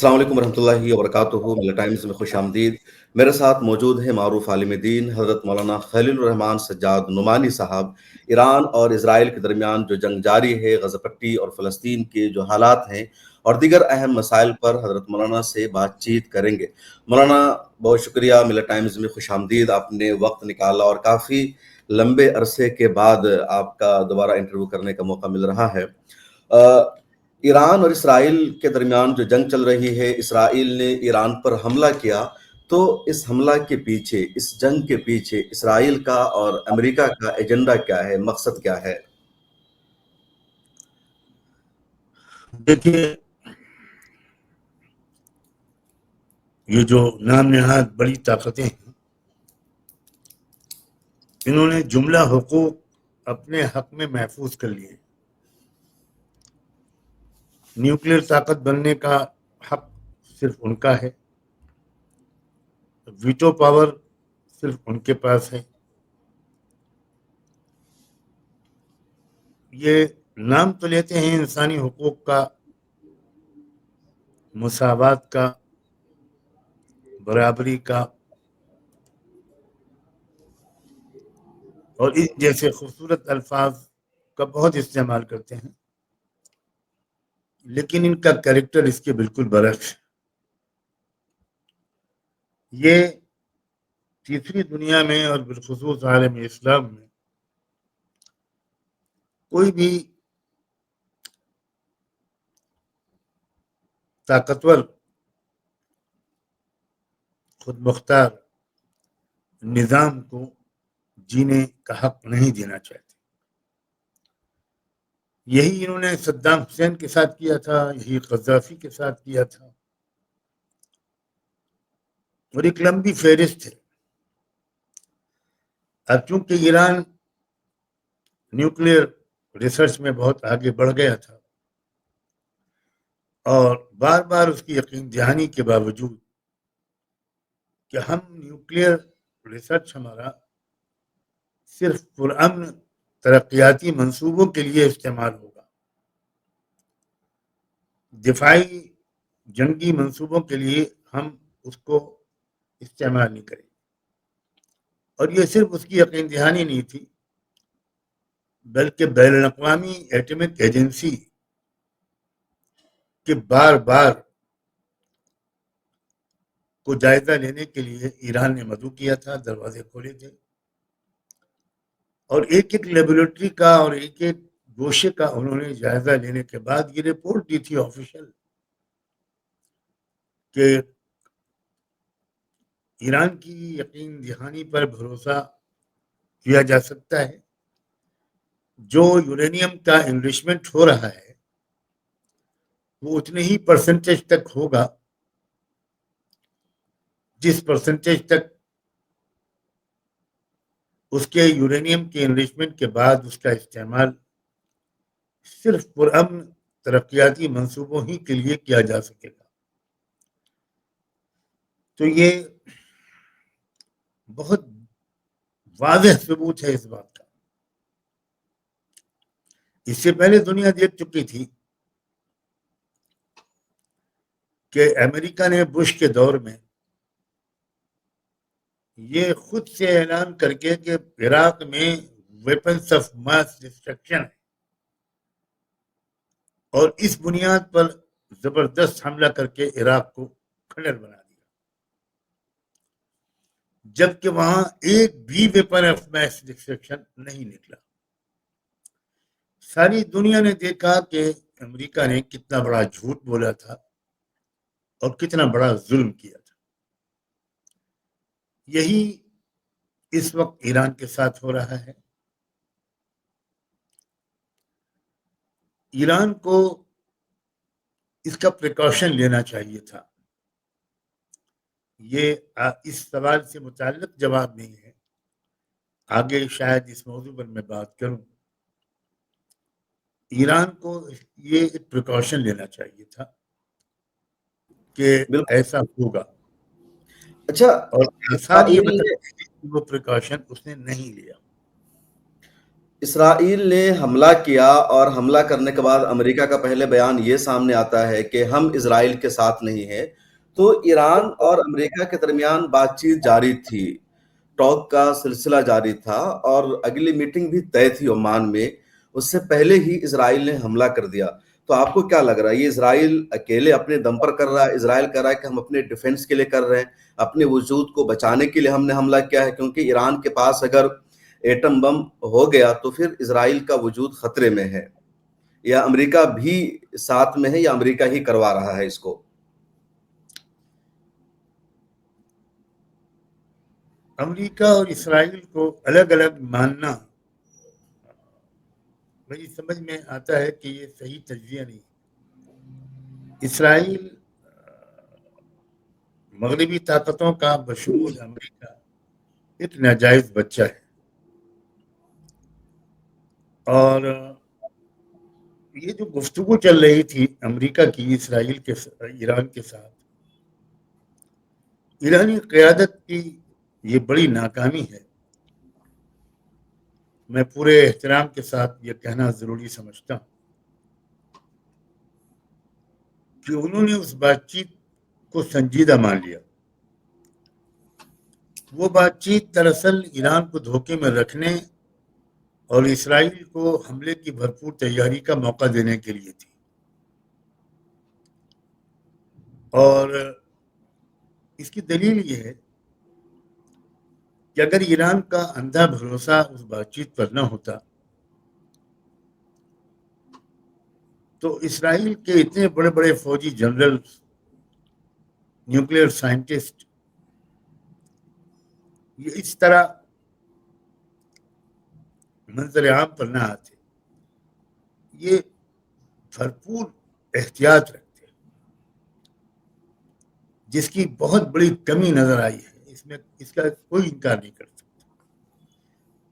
السلام علیکم ورحمۃ اللہ وبرکاتہ، ملا ٹائمز میں خوش آمدید۔ میرے ساتھ موجود ہیں معروف عالم دین حضرت مولانا خلیل الرحمان سجاد نعمانی صاحب۔ ایران اور اسرائیل کے درمیان جو جنگ جاری ہے، غزہ پٹی اور فلسطین کے جو حالات ہیں اور دیگر اہم مسائل پر حضرت مولانا سے بات چیت کریں گے۔ مولانا بہت شکریہ، ملا ٹائمز میں خوش آمدید، آپ نے وقت نکالا اور کافی لمبے عرصے کے بعد آپ کا دوبارہ انٹرویو کرنے کا موقع مل رہا ہے۔ ایران اور اسرائیل کے درمیان جو جنگ چل رہی ہے، اسرائیل نے ایران پر حملہ کیا، تو اس حملہ کے پیچھے، اس جنگ کے پیچھے اسرائیل کا اور امریکہ کا ایجنڈا کیا ہے، مقصد کیا ہے؟ دیکھیے، یہ جو نام نہاد بڑی طاقتیں ہیں، انہوں نے جملہ حقوق اپنے حق میں محفوظ کر لیے۔ نیوکلیر طاقت بننے کا حق صرف ان کا ہے، ویٹو پاور صرف ان کے پاس ہے۔ یہ نام تو لیتے ہیں انسانی حقوق کا، مساوات کا، برابری کا اور اس جیسے خوبصورت الفاظ کا بہت استعمال کرتے ہیں، لیکن ان کا کریکٹر اس کے بالکل برعکس ہے۔ یہ تیسری دنیا میں اور بالخصوص عالم اسلام میں کوئی بھی طاقتور خود مختار نظام کو جینے کا حق نہیں دینا چاہتے۔ یہی انہوں نے صدام حسین کے ساتھ کیا تھا، یہی قذافی کے ساتھ کیا تھا، اور ایک لمبی فہرست ہے۔ اب چونکہ ایران نیوکلیر ریسرچ میں بہت آگے بڑھ گیا تھا اور بار بار اس کی یقین دہانی کے باوجود کہ ہم نیوکلیر ریسرچ ہمارا صرف پرامن ترقیاتی منصوبوں کے لیے استعمال ہوگا، دفاعی جنگی منصوبوں کے لیے ہم اس کو استعمال نہیں کریں۔ اور یہ صرف اس کی یقین دہانی نہیں تھی، بلکہ بین الاقوامی ایٹمک ایجنسی کے بار بار کو جائزہ لینے کے لیے ایران نے مدعو کیا تھا، دروازے کھولے تھے، اور ایک ایک لیبورٹری کا اور ایک ایک گوشے کا انہوں نے جائزہ لینے کے بعد یہ رپورٹ دی تھی آفیشل کہ ایران کی یقین دہانی پر بھروسہ کیا جا سکتا ہے۔ جو یورینیم کا انریچمنٹ ہو رہا ہے وہ اتنے ہی پرسنٹیج تک ہوگا جس پرسنٹیج تک اس کے یورینیم کے انریچمنٹ کے بعد اس کا استعمال صرف پرامن ترقیاتی منصوبوں ہی کے لیے کیا جا سکے گا۔ تو یہ بہت واضح ثبوت ہے اس بات کا۔ اس سے پہلے دنیا دیکھ چکی تھی کہ امریکہ نے بش کے دور میں یہ خود سے اعلان کر کے کہ عراق میں ویپنز آف ماس ڈسٹرکشن ہے، اور اس بنیاد پر زبردست حملہ کر کے عراق کو کھنڈر بنا دیا، جبکہ وہاں ایک بھی ویپن آف ماس ڈسٹرکشن نہیں نکلا۔ ساری دنیا نے دیکھا کہ امریکہ نے کتنا بڑا جھوٹ بولا تھا اور کتنا بڑا ظلم کیا تھا۔ یہی اس وقت ایران کے ساتھ ہو رہا ہے۔ ایران کو اس کا پریکاشن لینا چاہیے تھا۔ یہ اس سوال سے متعلق جواب نہیں ہے، آگے شاید اس موضوع پر میں بات کروں۔ ایران کو یہ ایک پریکاشن لینا چاہیے تھا کہ ایسا ہوگا، اچھا، اور آثار یہ بتاتے ہیں کہ وہ پریکاشن اس نے نہیں لیا۔ اسرائیل نے حملہ کیا اور حملہ کرنے کے بعد امریکہ کا پہلے بیان یہ سامنے آتا ہے کہ ہم اسرائیل کے ساتھ نہیں ہیں، تو ایران اور امریکہ کے درمیان بات چیت جاری تھی، ٹاک کا سلسلہ جاری تھا، اور اگلی میٹنگ بھی طے تھی عمان میں۔ اس سے پہلے ہی اسرائیل نے حملہ کر دیا۔ تو آپ کو کیا لگ رہا ہے، یہ اسرائیل اکیلے اپنے دم پر کر رہا ہے؟ اسرائیل کہہ رہا ہے کہ ہم اپنے ڈیفنس کے لیے کر رہے ہیں، اپنے وجود کو بچانے کے لیے ہم نے حملہ کیا ہے، کیونکہ ایران کے پاس اگر ایٹم بم ہو گیا تو پھر اسرائیل کا وجود خطرے میں ہے، یا امریکہ بھی ساتھ میں ہے، یا امریکہ ہی کروا رہا ہے اس کو؟ امریکہ اور اسرائیل کو الگ الگ ماننا میری سمجھ میں آتا ہے کہ یہ صحیح تجزیہ نہیں۔ اسرائیل مغربی طاقتوں کا بشمول امریکہ ایک ناجائز بچہ ہے، اور یہ جو گفتگو چل رہی تھی امریکہ کی اسرائیل کے ایران کے ساتھ، ایرانی قیادت کی یہ بڑی ناکامی ہے۔ میں پورے احترام کے ساتھ یہ کہنا ضروری سمجھتا ہوں کہ انہوں نے اس بات چیت کو سنجیدہ مان لیا۔ وہ بات چیت دراصل ایران کو دھوکے میں رکھنے اور اسرائیل کو حملے کی بھرپور تیاری کا موقع دینے کے لیے تھی، اور اس کی دلیل یہ ہے کہ اگر ایران کا اندھا بھروسہ اس بات چیت پر نہ ہوتا تو اسرائیل کے اتنے بڑے بڑے فوجی جنرل، نیوکلیئر سائنٹسٹ، یہ اس طرح منظر عام پر نہ آتے۔ یہ بھرپور احتیاط رکھتے، جس کی بہت بڑی کمی نظر آئی ہے، اس کا کوئی انکار نہیں کر سکتا۔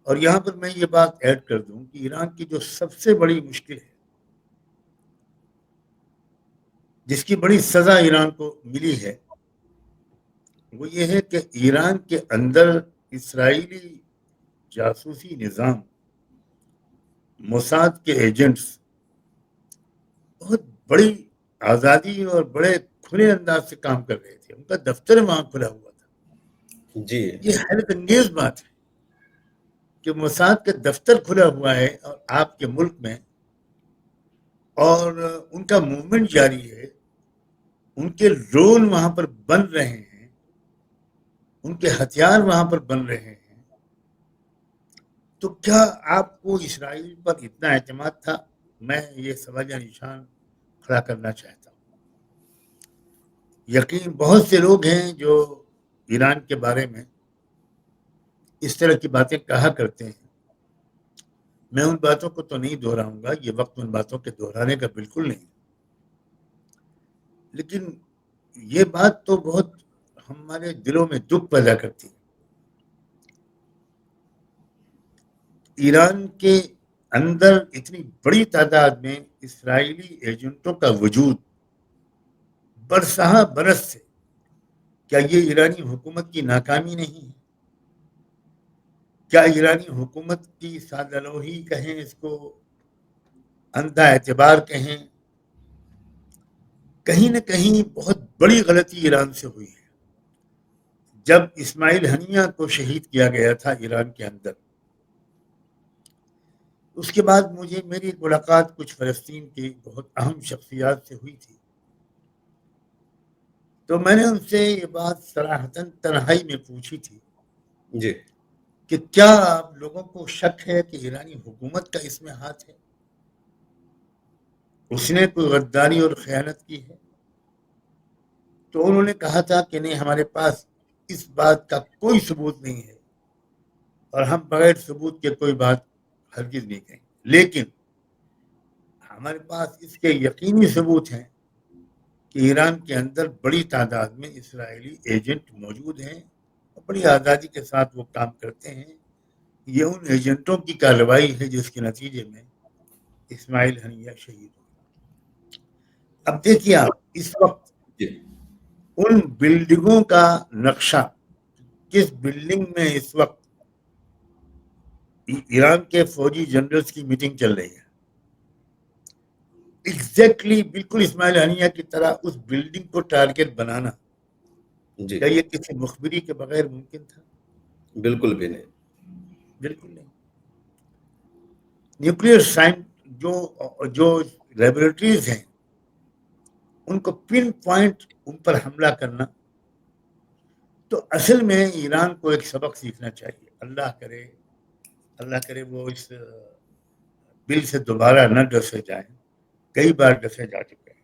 اور یہاں پر میں یہ بات ایڈ کر دوں کہ ایران کی جو سب سے بڑی مشکل ہے، جس کی بڑی سزا ایران کو ملی ہے، وہ یہ ہے کہ ایران کے اندر اسرائیلی جاسوسی نظام، موساد کے ایجنٹس بہت بڑی آزادی اور بڑے کھلے انداز سے کام کر رہے تھے، ان کا دفتر وہاں کھلا ہوا تھا۔ جی، یہ حیرت انگیز بات ہے کہ موساد کا دفتر کھلا ہوا ہے اور آپ کے ملک میں، اور ان کا موومنٹ جاری ہے، ان کے ڈرون وہاں پر بن رہے ہیں، ان کے ہتھیار وہاں پر بن رہے ہیں۔ تو کیا آپ کو اسرائیل پر اتنا اعتماد تھا؟ میں یہ سوالیہ نشان کھڑا کرنا چاہتا ہوں۔ یقین بہت سے لوگ ہیں جو ایران کے بارے میں اس طرح کی باتیں کہا کرتے ہیں، میں ان باتوں کو تو نہیں دہراؤں گا، یہ وقت ان باتوں کے دہرانے کا بالکل نہیں، لیکن یہ بات تو بہت ہمارے دلوں میں دکھ پیدا کرتی ہے۔ ایران کے اندر اتنی بڑی تعداد میں اسرائیلی ایجنٹوں کا وجود برسہ برس سے، کیا یہ ایرانی حکومت کی ناکامی نہیں ہے؟ کیا ایرانی حکومت کی سادلوہی کہیں، اس کو اندھا اعتبار کہیں؟ کہیں نہ کہیں بہت بڑی غلطی ایران سے ہوئی ہے۔ جب اسماعیل ہنیہ کو شہید کیا گیا تھا ایران کے اندر، اس کے بعد میری ملاقات کچھ فلسطین کی بہت اہم شخصیات سے ہوئی تھی، تو میں نے ان سے یہ بات صراحتاً تنہائی میں پوچھی تھی جی، کہ کیا آپ لوگوں کو شک ہے کہ ایرانی حکومت کا اس میں ہاتھ ہے؟ اس نے کوئی غداری اور خیانت کی ہے؟ تو انہوں نے کہا تھا کہ نہیں، ہمارے پاس اس بات کا کوئی ثبوت نہیں ہے، اور ہم بغیر ثبوت کے کوئی بات ہرگز نہیں کہیں، لیکن ہمارے پاس اس کے یقینی ثبوت ہیں کہ ایران کے اندر بڑی تعداد میں اسرائیلی ایجنٹ موجود ہیں اور بڑی آزادی کے ساتھ وہ کام کرتے ہیں۔ یہ ان ایجنٹوں کی کارروائی ہے جس کے نتیجے میں اسماعیل ہنیہ شہید ہو۔ اب دیکھیے آپ، اس وقت جی، ان بلڈنگوں کا نقشہ، کس بلڈنگ میں اس وقت ایران کے فوجی جنرلز کی میٹنگ چل رہی ہے، ایگزیکٹلی بالکل اسماعیل ہنیہ کی طرح اس بلڈنگ کو ٹارگیٹ بنانا، جی کیا یہ کسی مخبری کے بغیر ممکن تھا؟ بالکل بھی نہیں. بالکل نہیں. نیوکلیئر سائنس جو لیبورٹریز ہیں ان کو پن پوائنٹ ان پر حملہ کرنا، تو اصل میں ایران کو ایک سبق سیکھنا چاہیے. اللہ کرے وہ اس بل سے دوبارہ نہ ڈسے جائیں، کئی بار ڈسے جا چکے ہیں.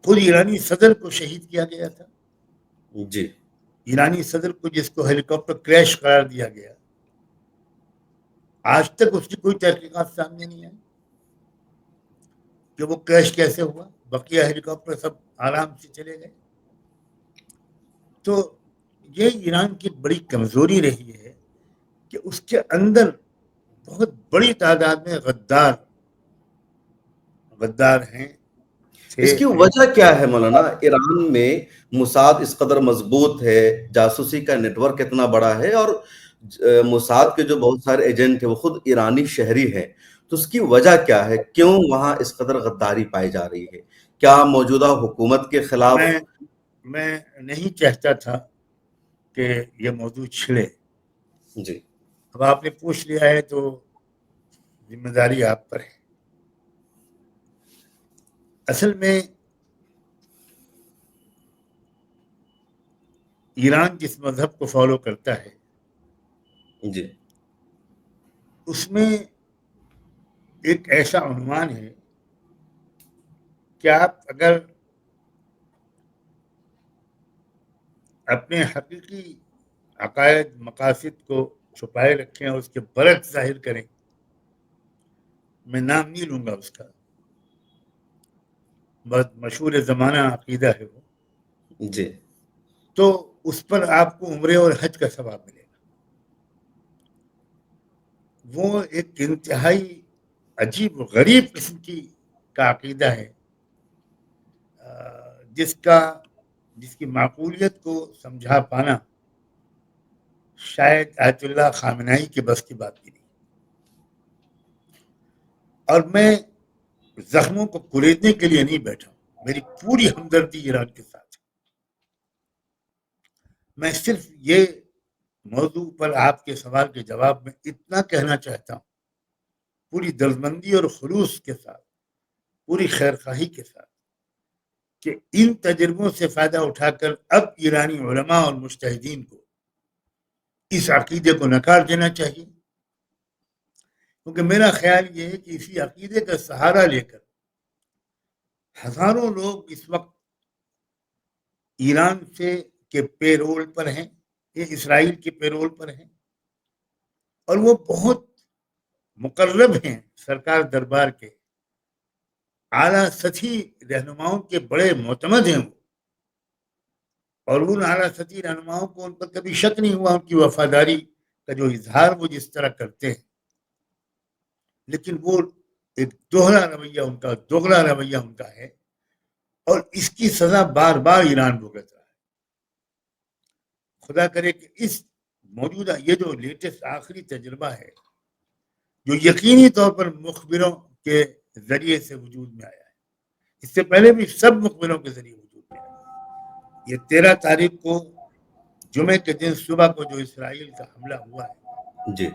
خود ایرانی صدر کو شہید کیا گیا تھا، جی ایرانی صدر کو جس کو ہیلی کاپٹر کریش قرار دیا گیا، آج تک اس کی کوئی تحقیقات سامنے نہیں آئی کہ وہ کریش کیسے ہوا. بقیہ ہیلی کاپٹر سب آرام سے چلے گئے. تو یہ ایران کی بڑی کمزوری رہی ہے کہ اس کے اندر بہت بڑی تعداد میں غدار ہیں. اس کی وجہ کیا ہے مولانا؟ ایران میں موساد اس قدر مضبوط ہے، جاسوسی کا نیٹ ورک اتنا بڑا ہے، اور موساد کے جو بہت سارے ایجنٹ ہیں وہ خود ایرانی شہری ہیں. تو اس کی وجہ کیا ہے؟ کیوں وہاں اس قدر غداری پائی جا رہی ہے؟ کیا موجودہ حکومت کے خلاف؟ میں نہیں چاہتا تھا کہ یہ موضوع چھڑے. جی اب آپ نے پوچھ لیا ہے تو ذمہ داری آپ پر ہے. اصل میں ایران جس مذہب کو فالو کرتا ہے جی اس میں ایک ایسا عنوان ہے کہ آپ اگر اپنے حقیقی عقائد مقاصد کو چھپائے رکھیں اور اس کے برعکس ظاہر کریں، میں نام نہیں لوں گا اس کا، بہت مشہور زمانہ عقیدہ ہے وہ، جی تو اس پر آپ کو عمرے اور حج کا ثواب ملے گا. وہ ایک انتہائی عجیب و غریب قسم کا عقیدہ ہے جس کی معقولیت کو سمجھا پانا شاید آیت اللہ خامنہئی کے بس کی بات بھی نہیں. اور میں زخموں کو کریدنے کے لیے نہیں بیٹھا ہوں، میری پوری ہمدردی ایران کے ساتھ ہے. میں صرف یہ موضوع پر آپ کے سوال کے جواب میں اتنا کہنا چاہتا ہوں، پوری دلمندی اور خلوص کے ساتھ، پوری خیرخواہی کے ساتھ، کہ ان تجربوں سے فائدہ اٹھا کر اب ایرانی علماء اور مجتہدین کو اس عقیدے کو نکار دینا چاہیے. کیونکہ میرا خیال یہ ہے کہ اسی عقیدے کا سہارا لے کر ہزاروں لوگ اس وقت ایران کے پے رول پر ہیں، یہ اسرائیل کے پے رول پر ہیں، اور وہ بہت مقرب ہیں سرکار دربار کے، اعلیٰ سطحی رہنماؤں کے بڑے معتمد ہیں وہ، اور ان اعلیٰ سطحی رہنماؤں کو ان پر کبھی شک نہیں ہوا ان کی وفاداری کا جو اظہار وہ جس طرح کرتے ہیں. لیکن وہ ایک دوہرا رویہ ان کا، دوغلا رویہ ان کا ہے، اور اس کی سزا بار بار ایران بھگت رہا ہے. خدا کرے کہ اس موجودہ یہ جو لیٹسٹ آخری تجربہ ہے جو یقینی طور پر مخبروں کے ذریعے سے وجود میں آیا ہے، اس سے پہلے بھی سب مخبروں کے ذریعے وجود میں آیا. یہ 13 تاریخ کو جمعے کے دن صبح کو جو اسرائیل کا حملہ ہوا ہے جی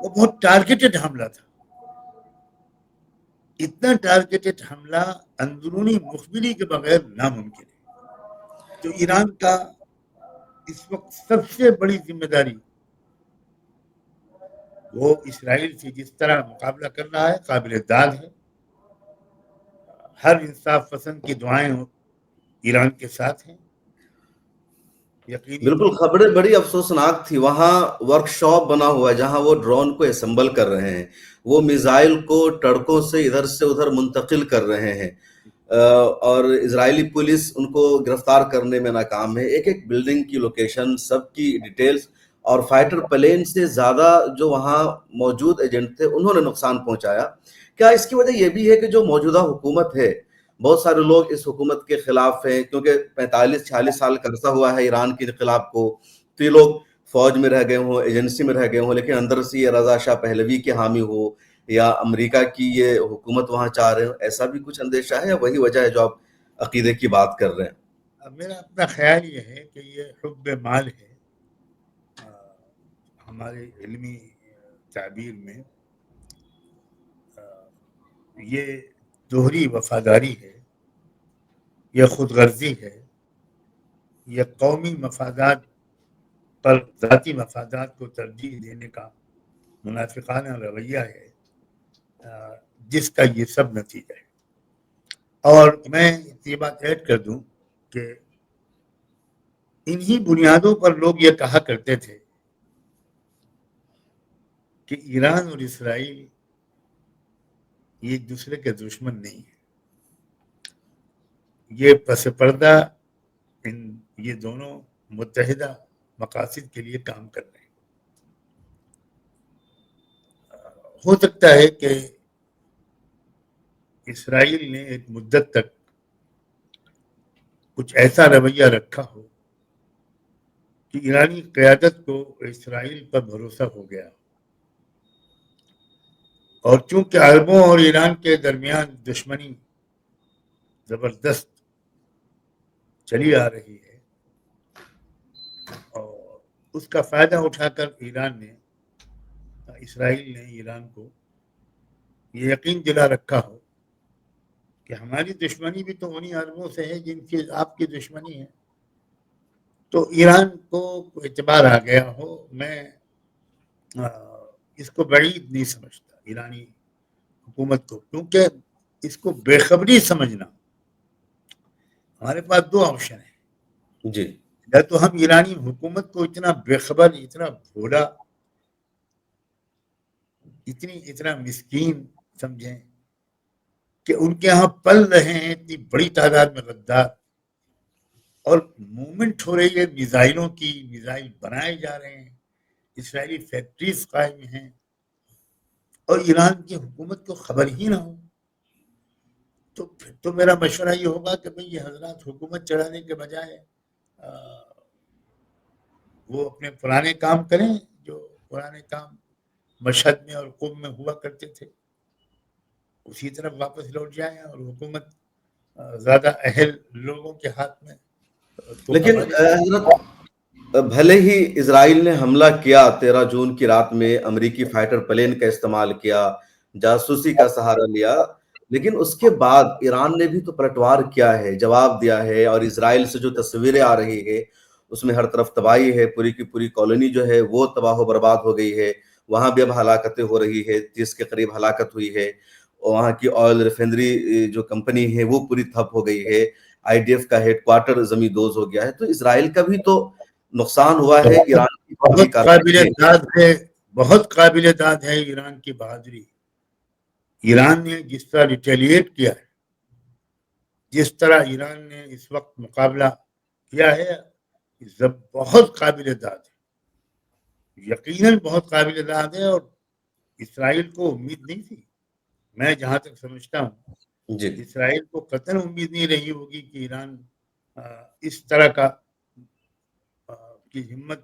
وہ بہت ٹارگیٹڈ حملہ تھا. اتنا ٹارگیٹڈ حملہ اندرونی مخبری کے بغیر ناممکن ہے. تو ایران کا اس وقت سب سے بڑی ذمہ داری وہ اسرائیل سے جس طرح مقابلہ کر رہا ہے قابل داد ہے. ہر انصاف پسند کی دعائیں ایران کے ساتھ ہیں یقینی بالکل. طور پر. خبریں بڑی افسوسناک تھی. وہاں ورک شاپ بنا ہوا ہے جہاں وہ ڈرون کو اسمبل کر رہے ہیں، وہ میزائل کو ٹڑکوں سے ادھر سے ادھر منتقل کر رہے ہیں، اور اسرائیلی پولیس ان کو گرفتار کرنے میں ناکام ہے. ایک ایک بلڈنگ کی لوکیشن، سب کی ڈیٹیلز، اور فائٹر پلین سے زیادہ جو وہاں موجود ایجنٹ تھے انہوں نے نقصان پہنچایا. کیا اس کی وجہ یہ بھی ہے کہ جو موجودہ حکومت ہے، بہت سارے لوگ اس حکومت کے خلاف ہیں کیونکہ 45-46 سال کا عرصہ ہوا ہے ایران کے انقلاب کو، تو یہ لوگ فوج میں رہ گئے ہوں، ایجنسی میں رہ گئے ہوں، لیکن اندر سے یہ رضا شاہ پہلوی کے حامی ہو یا امریکہ کی یہ حکومت وہاں چاہ رہے ہو، ایسا بھی کچھ اندیشہ ہے یا وہی وجہ ہے جو آپ عقیدے کی بات کر رہے ہیں؟ میرا اپنا خیال یہ ہے کہ یہ حب مال ہے، ہمارے علمی تعبیر میں یہ دوہری وفاداری ہے، یہ خود غرضی ہے، یہ قومی مفادات پر ذاتی مفادات کو ترجیح دینے کا منافقانہ رویہ ہے، جس کا یہ سب نتیجہ ہے۔ اور میں یہ بات ایڈ کر دوں کہ انہی بنیادوں پر لوگ یہ کہا کرتے تھے کہ ایران اور اسرائیل یہ ایک دوسرے کے دشمن نہیں ہیں، یہ پس پردہ یہ دونوں متحدہ مقاصد کے لیے کام کر رہے ہیں۔ ہو سکتا ہے کہ اسرائیل نے ایک مدت تک کچھ ایسا رویہ رکھا ہو کہ ایرانی قیادت کو اسرائیل پر بھروسہ ہو گیا، اور چونکہ عربوں اور ایران کے درمیان دشمنی زبردست چلی آ رہی ہے، اور اس کا فائدہ اٹھا کر اسرائیل نے ایران کو یہ یقین دلا رکھا ہو کہ ہماری دشمنی بھی تو انہی عربوں سے ہے جن کی آپ کی دشمنی ہے، تو ایران کو اعتبار آ گیا ہو۔ میں اس کو بعید نہیں سمجھتا ایرانی حکومت کو، کیونکہ اس کو بے خبری سمجھنا، ہمارے پاس دو آپشن ہیں، جی یا تو ہم ایرانی حکومت کو اتنا بے خبر، اتنا بھولا، اتنا مسکین سمجھیں کہ ان کے ہاں پل رہے ہیں اتنی بڑی تعداد میں غدار، اور موومنٹ ہو رہی ہے میزائلوں کی، میزائل بنائے جا رہے ہیں، اسرائیلی فیکٹریز قائم ہیں، اور ایران کی حکومت کو خبر ہی نہ ہو، تو پھر تو میرا مشورہ یہ ہوگا کہ بھئی یہ حضرات حکومت چڑھانے کے بجائے وہ اپنے پرانے کام کریں، جو پرانے کام مشہد میں اور قم میں ہوا کرتے تھے، اسی طرف واپس لوٹ جائیں، اور حکومت زیادہ اہل لوگوں کے ہاتھ میں تو لیکن ہماری حضرت بھلے ہی اسرائیل نے حملہ کیا 13 جون کی رات میں، امریکی فائٹر پلین کا استعمال کیا، جاسوسی کا سہارا لیا، لیکن اس کے بعد ایران نے بھی تو پلٹوار کیا ہے، جواب دیا ہے، اور اسرائیل سے جو تصویریں آ رہی ہے اس میں ہر طرف تباہی ہے، پوری کی پوری کالونی جو ہے وہ تباہ و برباد ہو گئی ہے، وہاں بھی اب ہلاکتیں ہو رہی ہے، 30 کے قریب ہلاکت ہوئی ہے، اور وہاں کی آئل ریفائنری جو کمپنی ہے وہ پوری ٹھپ ہو گئی ہے، آئی ڈی ایف کا ہیڈ کوارٹر زمین دوز ہو گیا ہے، تو اسرائیل کا بھی تو نقصان ہوا ہے، ایران کی فوجی بہت قابل کارروائی ہے۔ داد ہے، بہت قابل داد ہے ایران کی بہادری۔ ایران نے جس طرح ریٹیلیٹ کیا ہے، جس طرح ایران نے اس وقت مقابلہ کیا ہے، بہت قابل داد ہے، یقیناً بہت قابل داد ہے، اور اسرائیل کو امید نہیں تھی، میں جہاں تک سمجھتا ہوں جی اسرائیل کو قطعاً امید نہیں رہی ہوگی کہ ایران اس طرح کی ہمت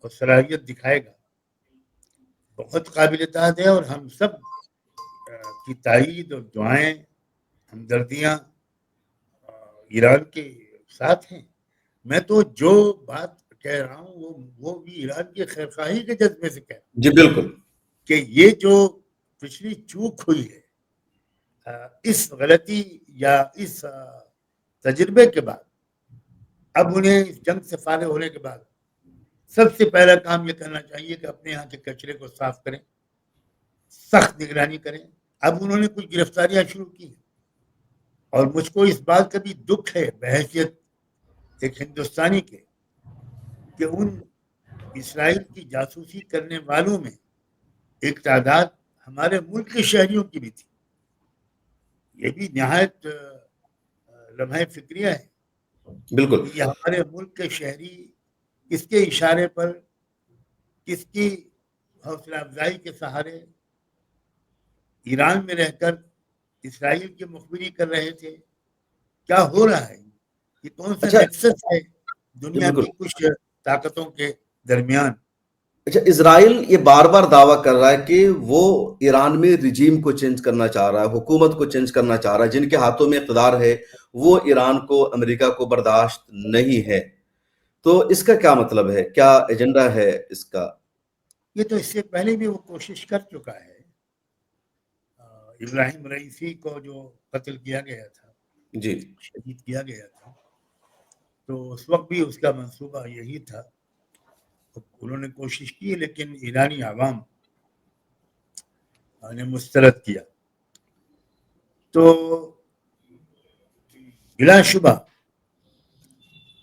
اور صلاحیت دکھائے گا۔ بہت قابل داد ہے، اور ہم سب کی تائید اور دعائیں، ہمدردیاں ایران کے ساتھ ہیں۔ میں تو جو بات کہہ رہا ہوں وہ بھی ایران کی خیرخواہی کے جذبے سے کہہ رہا ہوں جی بالکل کہ یہ جو پچھلی چوک ہوئی ہے، اس غلطی یا اس تجربے کے بعد، اب انہیں اس جنگ سے فارغ ہونے کے بعد سب سے پہلا کام یہ کرنا چاہیے کہ اپنے یہاں کے کچرے کو صاف کریں، سخت نگرانی کریں۔ اب انہوں نے کچھ گرفتاریاں شروع کی ہیں، اور مجھ کو اس بات کا بھی دکھ ہے بحیثیت ایک ہندوستانی کے، کہ ان اسرائیل کی جاسوسی کرنے والوں میں ایک تعداد ہمارے ملک کے شہریوں کی بھی تھی۔ یہ بھی نہایت لمحہ فکریہ ہے بالکل کہ یہ ہمارے ملک کے شہری کس کے اشارے پر، کس کی حوصلہ افزائی کے سہارے ایران میں رہ کر اسرائیل کی مخبری کر رہے تھے۔ کیا ہو رہا ہے؟ یہ کون سا اچھا نیکسس ہے جی دنیا بالکل کی کچھ طاقتوں کے درمیان. اچھا، اسرائیل یہ بار بار دعویٰ کر رہا ہے کہ وہ ایران میں رجیم کو چینج کرنا چاہ رہا ہے، حکومت کو چینج کرنا چاہ رہا ہے، جن کے ہاتھوں میں اقتدار ہے وہ ایران کو، امریکہ کو برداشت نہیں ہے. تو اس کا کیا مطلب ہے، کیا ایجنڈا ہے اس کا؟ یہ تو اس سے پہلے بھی وہ کوشش کر چکا ہے. ابراہیم رئیسی کو جو قتل کیا گیا تھا، جی شہید کیا گیا تھا، تو اس وقت بھی اس کا منصوبہ یہی تھا. انہوں نے کوشش کی لیکن ایرانی عوام نے مسترد کیا. تو بلا شبہ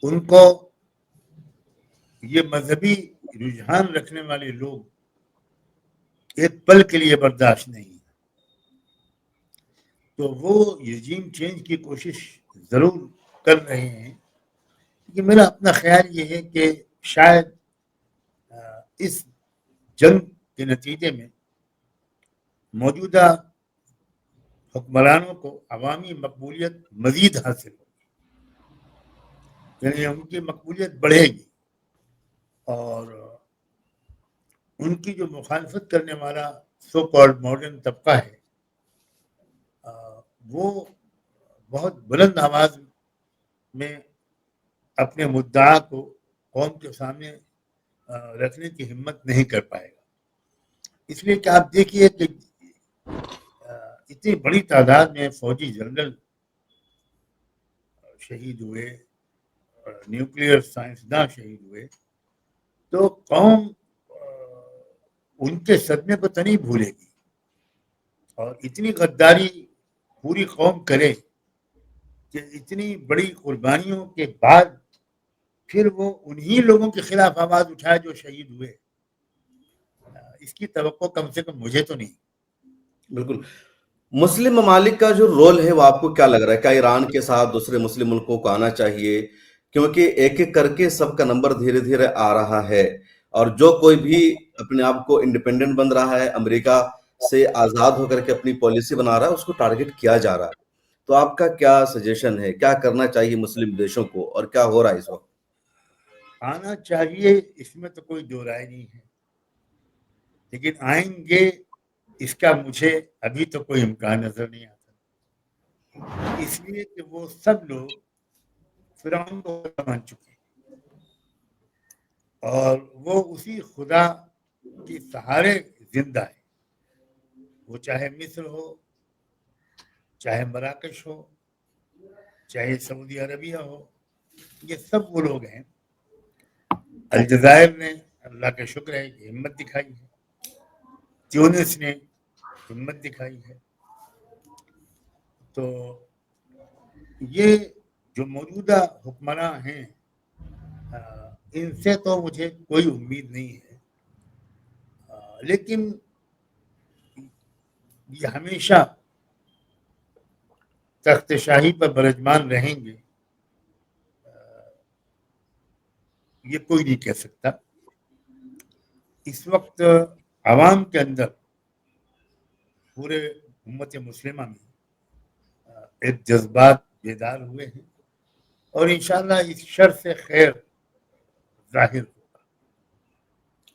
ان کو یہ مذہبی رجحان رکھنے والے لوگ ایک پل کے لیے برداشت نہیں. تو وہ رجیم چینج کی کوشش ضرور کر رہے ہیں. لیکن میرا اپنا خیال یہ ہے کہ شاید اس جنگ کے نتیجے میں موجودہ حکمرانوں کو عوامی مقبولیت مزید حاصل ہوگی، یعنی ان کی مقبولیت بڑھے گی اور ان کی جو مخالفت کرنے والا سو کالڈ ماڈرن طبقہ ہے وہ بہت بلند آواز میں اپنے مدعا کو قوم کے سامنے رکھنے کی ہمت نہیں کر پائے گا. اس لیے کہ آپ دیکھیے کہ اتنی بڑی تعداد میں فوجی جنرل شہید ہوئے، نیوکلیئر سائنسداں شہید ہوئے، تو قوم ان کے صدمے کو تو نہیں بھولے گی. اور اتنی غداری پوری قوم کرے کہ اتنی بڑی قربانیوں کے بعد پھر وہ انہی لوگوں کے خلاف آواز اٹھائے جو شہید ہوئے، اس کی توقع کم سے کم مجھے تو نہیں. بالکل. مسلم ممالک کا جو رول ہے وہ آپ کو کیا لگ رہا ہے؟ کیا ایران کے ساتھ دوسرے مسلم ملکوں کو آنا چاہیے؟ کیونکہ ایک ایک کر کے سب کا نمبر دھیرے دھیرے آ رہا ہے، اور جو کوئی بھی اپنے آپ کو انڈیپینڈنٹ بن رہا ہے، امریکہ سے آزاد ہو کر کے اپنی پالیسی بنا رہا ہے، اس کو ٹارگٹ کیا جا رہا ہے. تو آپ کا کیا سجیشن ہے، کیا کرنا چاہیے مسلم دیشوں کو، اور کیا ہو رہا ہے اس وقت؟ آنا چاہیے، اس میں تو کوئی دو رائے نہیں ہے، لیکن آئیں گے اس کا مجھے ابھی تو کوئی امکان نظر نہیں آتا. اس لیے کہ وہ سب لوگ فرعون کو مان چکے ہیں اور وہ اسی خدا کی سہارے زندہ ہے. وہ چاہے مصر ہو، چاہے مراکش ہو، چاہے سعودی عربیہ ہو، یہ سب وہ لوگ ہیں. الجزائر نے اللہ کا شکر ہے کہ ہمت دکھائی ہے، تیونس نے ہمت دکھائی ہے. تو یہ جو موجودہ حکمراں ہیں ان سے تو مجھے کوئی امید نہیں ہے، لیکن یہ ہمیشہ تخت شاہی پر برجمان رہیں گے یہ کوئی نہیں کہہ سکتا. اس وقت عوام کے اندر، پورے امت مسلمہ میں ایک جذبات بیدار ہوئے ہیں اور انشاءاللہ اس شر سے خیر ظاہر ہوگا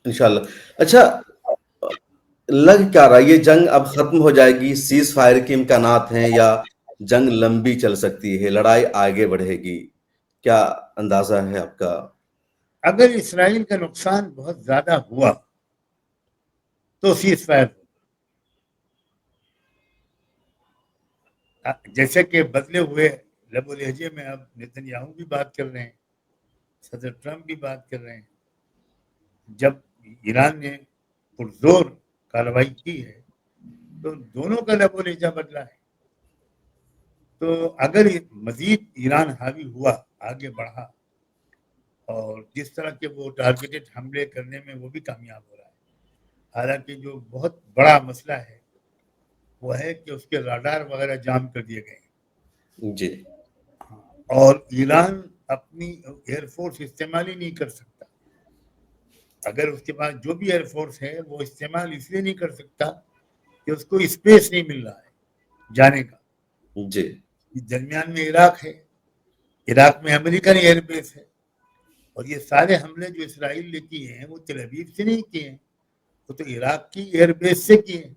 انشاءاللہ. اچھا، لگ کیا رہا ہے یہ جنگ اب ختم ہو جائے گی، سیز فائر کے امکانات ہیں، یا جنگ لمبی چل سکتی ہے، لڑائی آگے بڑھے گی؟ کیا اندازہ ہے آپ کا؟ اگر اسرائیل کا نقصان بہت زیادہ ہوا تو سیز فائر ہوگا. جیسے کہ بدلے ہوئے لب و لہجے میں اب نیتن یاہو بھی بات کر رہے ہیں، صدر ٹرمپ بھی بات کر رہے ہیں. جب ایران نے پرزور کارروائی کی ہے تو دونوں کا لب و لہجہ بدلا ہے. تو اگر مزید ایران حاوی ہوا، آگے بڑھا، اور جس طرح کے وہ ٹارگیٹڈ حملے کرنے میں وہ بھی کامیاب ہو رہا ہے. حالانکہ جو بہت بڑا مسئلہ ہے وہ ہے کہ اس کے راڈار وغیرہ جام کر دیے گئے جی اور ایران اپنی ایئر فورس استعمال ہی نہیں کر سکتا. اگر اس کے پاس جو بھی ایئر فورس ہے وہ استعمال اس لیے نہیں کر سکتا کہ اس کو اسپیس نہیں مل رہا ہے جانے کا. جی درمیان میں عراق ہے، عراق میں امریکن ایئر بیس ہے، اور یہ سارے حملے جو اسرائیل نے کیے ہیں وہ تل ابیب سے نہیں کیے ہیں، وہ تو عراق کی ایئر بیس سے کیے ہیں.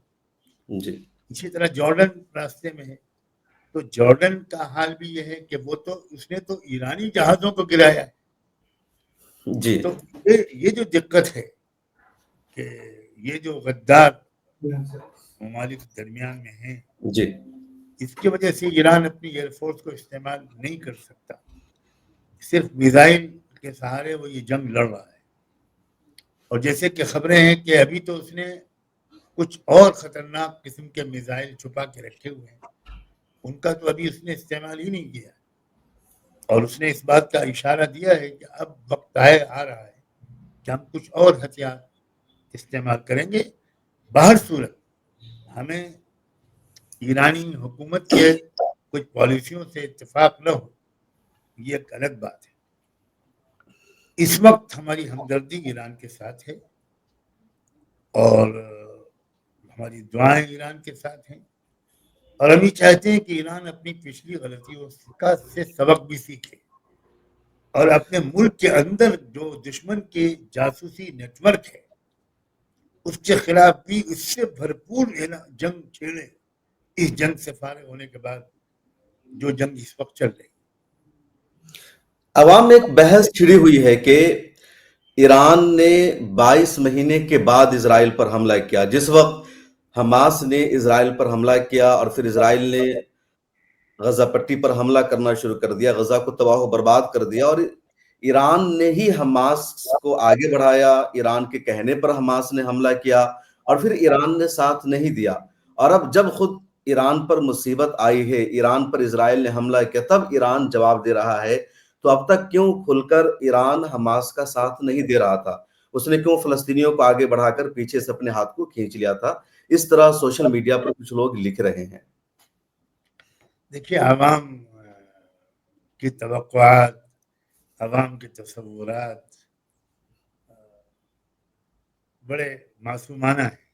جی اسی طرح جارڈن راستے میں ہے، تو جارڈن کا حال بھی یہ ہے کہ وہ تو اس نے تو ایرانی جہازوں کو گرایا ہے. جی تو یہ جو دقت ہے کہ یہ جو غدار ممالک درمیان میں ہیں، جی اس کی وجہ سے ایران اپنی ایئر فورس کو استعمال نہیں کر سکتا، صرف میزائل کے سہارے وہ یہ جنگ لڑ رہا ہے. اور جیسے کہ خبریں ہیں کہ ابھی تو اس نے کچھ اور خطرناک قسم کے میزائل چھپا کے رکھے ہوئے ہیں، ان کا تو ابھی اس نے استعمال ہی نہیں کیا. اور اس نے اس بات کا اشارہ دیا ہے کہ اب وقت آ رہا ہے کہ ہم کچھ اور ہتھیار استعمال کریں گے. باہر صورت ہمیں ایرانی حکومت کے کچھ پالیسیوں سے اتفاق نہ ہو، یہ ایک الگ بات ہے. اس وقت ہماری ہمدردی ایران کے ساتھ ہے اور ہماری دعائیں ایران کے ساتھ ہیں، اور ہم یہ چاہتے ہیں کہ ایران اپنی پچھلی غلطیوں سے سبق بھی سیکھے اور اپنے ملک کے اندر جو دشمن کے جاسوسی نیٹ ورک ہے اس کے خلاف بھی اس سے بھرپور جنگ چھیڑے. اس جنگ سے فارغ ہونے کے بعد جو جنگ اس وقت چل رہی. عوام میں ایک بحث چھڑی ہوئی ہے کہ ایران نے 22 مہینے کے بعد اسرائیل پر حملہ کیا، جس وقت حماس نے اسرائیل پر حملہ کیا اور پھر اسرائیل نے غزہ پٹی پر حملہ کرنا شروع کر دیا، غزہ کو تباہ و برباد کر دیا، اور ایران نے ہی حماس کو آگے بڑھایا. ایران کے کہنے پر حماس نے حملہ کیا اور پھر ایران نے ساتھ نہیں دیا. اور اب جب خود ایران پر مصیبت آئی ہے، ایران پر اسرائیل نے حملہ کیا، تب ایران جواب دے رہا ہے. تو اب تک کیوں کھل کر ایران حماس کا ساتھ نہیں دے رہا تھا؟ اس نے کیوں فلسطینیوں کو آگے بڑھا کر پیچھے سے اپنے ہاتھ کو کھینچ لیا تھا؟ اس طرح سوشل میڈیا پر کچھ لوگ لکھ رہے ہیں. دیکھیے، عوام کی توقعات، عوام کے تصورات بڑے معصومانہ ہیں.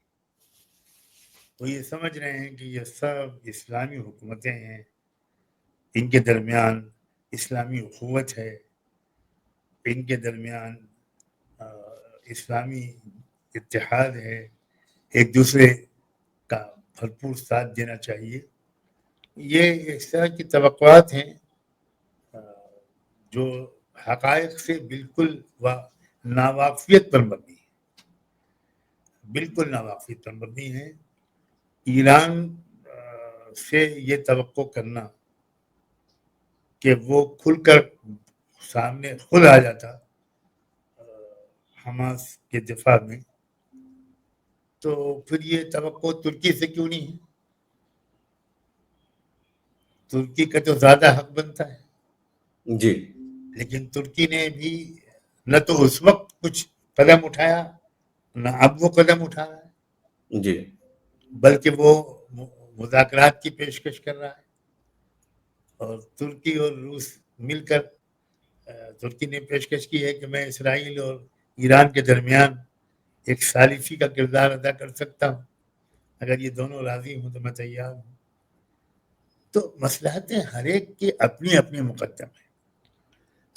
وہ یہ سمجھ رہے ہیں کہ یہ سب اسلامی حکومتیں ہیں، ان کے درمیان اسلامی اخوت ہے، ان کے درمیان اسلامی اتحاد ہے، ایک دوسرے کا بھرپور ساتھ دینا چاہیے. یہ اس طرح کی توقعات ہیں جو حقائق سے بالکل ناواقفیت پر مبنی ہے، بالکل ناواقفیت پر مبنی ہے. ایران سے یہ توقع کرنا کہ وہ کھل کر سامنے خود آ جاتا حماس کے دفاع میں، تو پھر یہ توقع ترکی سے کیوں نہیں ہے؟ ترکی کا تو زیادہ حق بنتا ہے. جی لیکن ترکی نے بھی نہ تو اس وقت کچھ قدم اٹھایا، نہ اب وہ قدم اٹھا رہا ہے، جی بلکہ وہ مذاکرات کی پیشکش کر رہا ہے. اور ترکی اور روس مل کر ترکی نے پیشکش کی ہے کہ میں اسرائیل اور ایران کے درمیان ایک ثالثی کا کردار ادا کر سکتا ہوں، اگر یہ دونوں راضی ہوں تو میں تیار ہوں. تو مصلحتیں ہر ایک کی اپنی اپنی مقدم ہیں.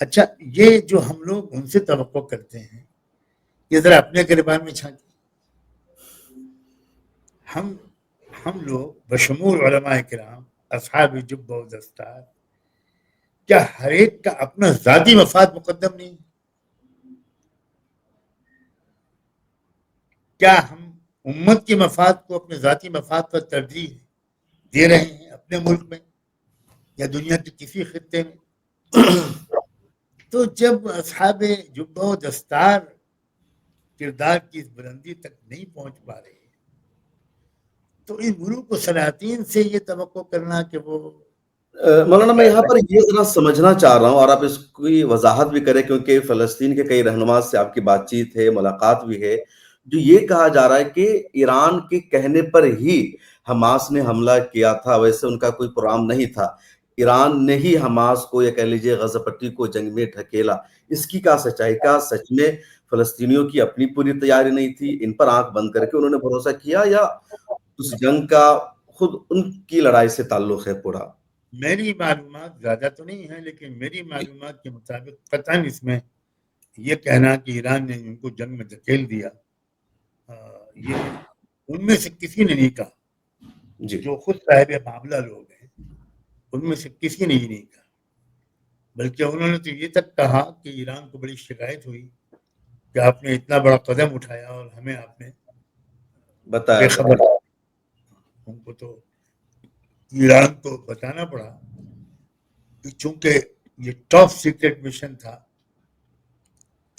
اچھا، یہ جو ہم لوگ ان سے توقع کرتے ہیں، یہ ذرا اپنے گریبان میں جھانکیں. ہم لوگ بشمول علماء کرام، اصحاب جب و دستار، کیا ہر ایک کا اپنا ذاتی مفاد مقدم نہیں؟ کیا ہم امت کے مفاد کو اپنے ذاتی مفاد پر ترجیح دے رہے ہیں اپنے ملک میں یا دنیا کے کسی خطے میں؟ تو جب اصحاب جبہ و دستار کردار کی اس بلندی تک نہیں پہنچ پا رہے تو ان ملوک و سلاطین سے یہ توقع کرنا کہ وہ مولانا، میں یہاں پر یہ ذرا سمجھنا چاہ رہا ہوں اور آپ اس کی وضاحت بھی کریں، کیونکہ فلسطین کے کئی رہنما سے آپ کی بات چیت ہے، ملاقات بھی ہے، جو یہ کہا جا رہا ہے کہ ایران کے کہنے پر ہی حماس نے حملہ کیا تھا، ویسے ان کا کوئی پروگرام نہیں تھا. ایران نے ہی حماس کو یا کہہ لیجیے غزہ پٹی کو جنگ میں ڈھکیلا. اس کی کیا سچائی؟ کیا سچ میں فلسطینیوں کی اپنی پوری تیاری نہیں تھی؟ ان پر آنکھ بند کر کے انہوں نے بھروسہ کیا، یا اس جنگ کا خود ان کی لڑائی سے تعلق ہے پورا؟ میری معلومات زیادہ تو نہیں ہے، لیکن میری معلومات کے مطابق قطعاً اس میں یہ کہنا کہ ایران نے ان کو جنگ میں دھکیل دیا، یہ ان میں سے کسی نے نہیں کہا، جی جو خود صاحب معاملہ لوگ ہیں ان میں سے کسی نے ہی نہیں کہا، بلکہ انہوں نے تو یہ تک کہا کہ ایران کو بڑی شکایت ہوئی کہ آپ نے اتنا بڑا قدم اٹھایا اور ہمیں آپ نے بتایا بے خبر، ان کو تو ایران کو بتانا پڑا کہ چونکہ یہ ٹاپ سیکرٹ مشن تھا،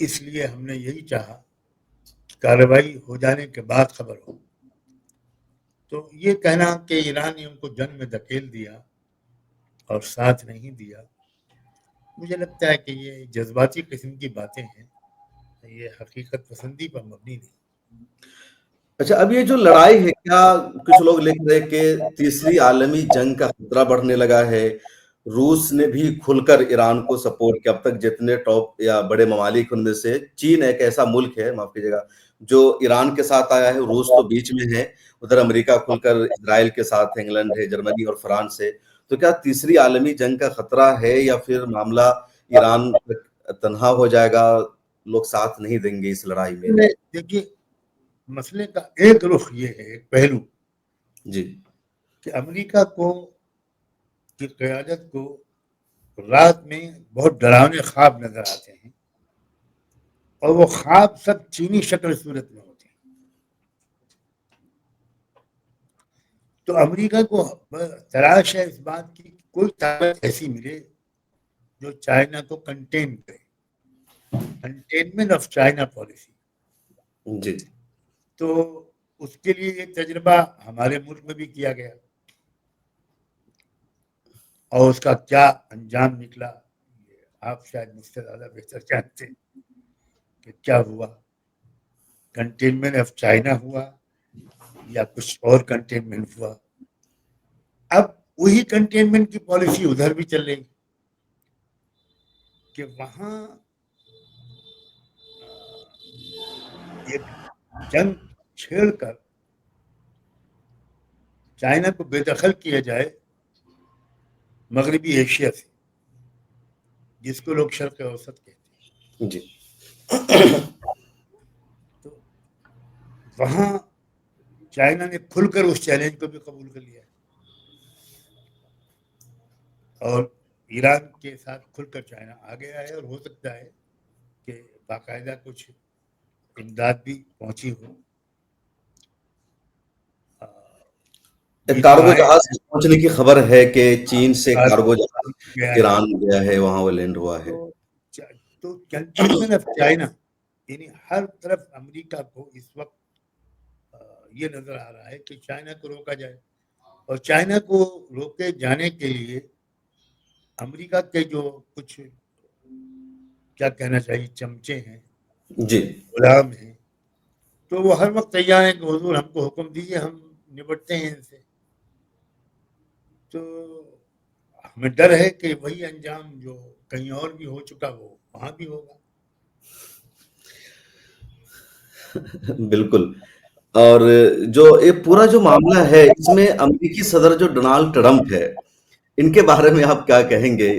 اس لیے ہم نے یہی چاہا کہ کارروائی ہو جانے کے بعد خبر ہو۔ تو یہ کہنا کہ ایران نے ان کو جنگ میں دھکیل دیا اور ساتھ نہیں دیا، مجھے لگتا ہے کہ یہ جذباتی قسم کی باتیں ہیں، یہ حقیقت پسندی پر مبنی نہیں۔ اچھا، اب یہ جو لڑائی ہے، کیا کچھ لوگ لکھ رہے کہ تیسری عالمی جنگ کا خطرہ بڑھنے لگا ہے؟ روس نے بھی کھل کر ایران کو سپورٹ کیا۔ اب تک جتنے ٹاپ یا بڑے ممالک ان میں سے چین ایک ایسا ملک ہے، معاف کیجیے گا، جو ایران کے ساتھ آیا ہے، روس تو بیچ میں ہے، ادھر امریکہ کھل کر اسرائیل کے ساتھ ہے، انگلینڈ ہے، جرمنی اور فرانس ہے۔ تو کیا تیسری عالمی جنگ کا خطرہ ہے، یا پھر معاملہ ایران تنہا ہو جائے گا، لوگ ساتھ نہیں دیں گے اس لڑائی میں؟ دیکھیے، مسئلے کا ایک رخ یہ ہے، ایک پہلو، جی کہ امریکہ کی قیادت کو رات میں بہت ڈراونے خواب نظر آتے ہیں، اور وہ خواب سب چینی شکل صورت میں ہوتے ہیں۔ تو امریکہ کو تلاش ہے اس بات کی کہ کوئی طاقت ایسی ملے جو چائنا کو کنٹین کرے، کنٹینمنٹ آف چائنا پالیسی۔ جی تو اس کے لیے یہ تجربہ ہمارے ملک میں بھی کیا گیا، اور اس کا کیا انجام نکلا آپ شاید مجھ سے زیادہ بہتر جانتے ہیں کہ کیا ہوا، کنٹینمنٹ آف چائنا ہوا یا کچھ اور کنٹینمنٹ ہوا۔ اب وہی کنٹینمنٹ کی پالیسی ادھر بھی چل رہی کہ وہاں ایک جنگ چھیڑ کر چائنا کو بے دخل کیا جائے مغربی ایشیا سے، جس کو لوگ شرق اوسط کہتے ہیں۔ جی تو وہاں چائنا نے کھل کر اس چیلنج کو بھی قبول کر لیا، اور ایران کے ساتھ کھل کر چائنا آ گیا ہے، اور ہو سکتا ہے کہ باقاعدہ کچھ امداد بھی پہنچی ہو۔ کارگو جہاز پہنچنے کی خبر ہے کہ چین سے کارگو جہاز گیا ہے۔ ایران گیا ہے، وہاں وہ لینڈ ہوا ہے۔ تو کنٹینمنٹ آف چائنا، یعنی ہر طرف امریکہ کو اس وقت یہ نظر آ رہا ہے کہ چائنا کو روکا جائے، اور چائنا کو روکے جانے کے لیے امریکہ کے جو کچھ کیا کہنا چاہیے چمچے ہیں، جی غلام ہیں، تو وہ ہر وقت تیار ہیں کہ حضور ہم کو حکم دیجیے، ہم نپٹتے ہیں ان سے۔ تو ہمیں ڈر ہے کہ وہی انجام جو کہیں اور بھی ہو چکا وہ وہاں بھی ہوگا۔ بالکل۔ اور جو یہ پورا جو معاملہ ہے، اس میں امریکی صدر جو ڈونلڈ ٹرمپ ہے، ان کے بارے میں آپ کیا کہیں گے؟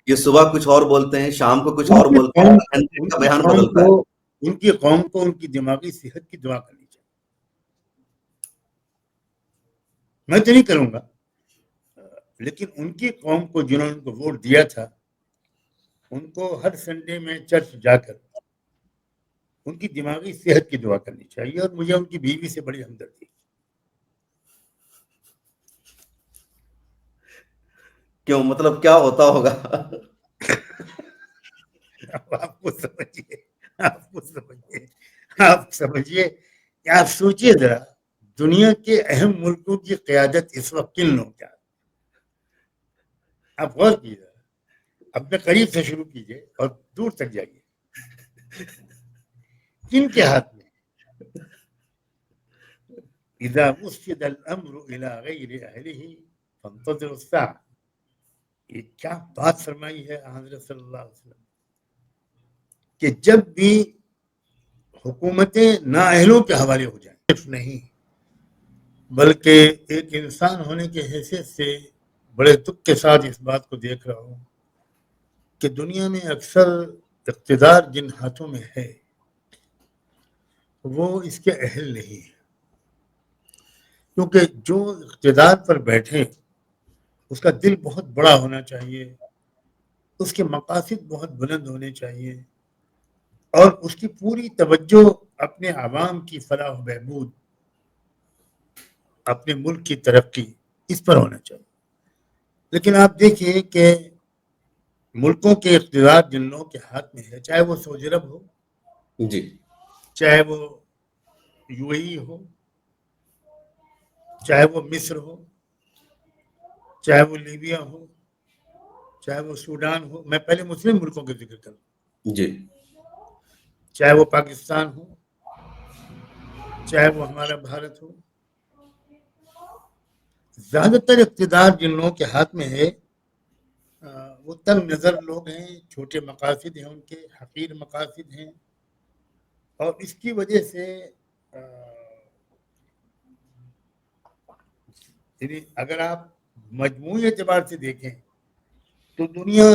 یہ صبح کچھ اور بولتے ہیں، شام کو کچھ اور بولتے ہیں، ہر کا بیان بدلتا ہے۔ ان کی قوم کو ان کی دماغی صحت کی دعا کرنی چاہیے۔ میں تو نہیں کروں گا، لیکن ان کی قوم کو جنہوں نے ان کو ووٹ دیا تھا، ان کو ہر سنڈے میں چرچ جا کر ان کی دماغی صحت کی دعا کرنی چاہیے، اور مجھے ان کی بیوی سے بڑی ہمدردی۔ کیوں؟ مطلب کیا ہوتا ہوگا؟ آپ سمجھیے کہ آپ سوچئے ذرا، دنیا کے اہم ملکوں کی قیادت اس وقت کن لوگوں کے ہاتھ میں؟ آپ غور کیجیے، اپنے قریب سے شروع کیجیے اور دور تک جائیے، کن کے ہاتھ میں؟ اذا وسد الامر الى غیر اہلہ فانتظروا الساعة۔ یہ کیا بات فرمائی ہے حضرت صلی اللہ علیہ وسلم، کہ جب بھی حکومتیں نااہلوں کے حوالے ہو جائیں، صرف نہیں بلکہ ایک انسان ہونے کی حیثیت سے بڑے دکھ کے ساتھ اس بات کو دیکھ رہا ہوں کہ دنیا میں اکثر اقتدار جن ہاتھوں میں ہے وہ اس کے اہل نہیں ہے، کیونکہ جو اقتدار پر بیٹھے اس کا دل بہت بڑا ہونا چاہیے، اس کے مقاصد بہت بلند ہونے چاہیے، اور اس کی پوری توجہ اپنے عوام کی فلاح و بہبود، اپنے ملک کی ترقی، اس پر ہونا چاہیے۔ لیکن آپ دیکھیے کہ ملکوں کے اقتدار جن لوگوں کے ہاتھ میں ہے، چاہے وہ سعودی عرب ہو، جی چاہے وہ یو اے ای ہو، چاہے وہ مصر ہو، چاہے وہ لیبیا ہو، چاہے وہ سوڈان ہو، میں پہلے مسلم ملکوں کے ذکر کروں، جی چاہے وہ پاکستان ہو، چاہے وہ ہمارا بھارت ہو، زیادہ تر اقتدار جن لوگوں کے ہاتھ میں ہے وہ تنگ نظر لوگ ہیں، چھوٹے مقاصد ہیں، ان کے حقیر مقاصد ہیں، اور اس کی وجہ سے یعنی اگر آپ مجموعی اعتبار سے دیکھیں تو دنیا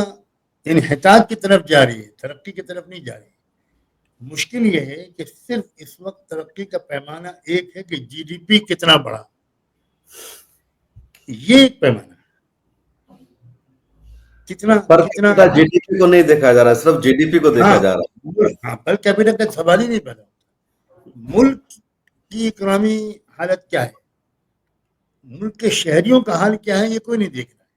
انحطاط کی طرف جا رہی ہے، ترقی کی طرف نہیں جا رہی ہے۔ مشکل یہ ہے کہ صرف اس وقت ترقی کا پیمانہ ایک ہے کہ جی ڈی پی کتنا بڑھا، یہ ایک پیمانہ ہے، کتنا پر کتنا جی ڈی پی کو نہیں دیکھا جا رہا، صرف جی ڈی پی کو دیکھا جا رہا ہاں پر کیپٹا کا سوال ہی نہیں پیدا ہوتا۔ ملک کی اکنامی حالت کیا ہے، ملک کے شہریوں کا حال کیا ہے، یہ کوئی نہیں دیکھ رہا ہے۔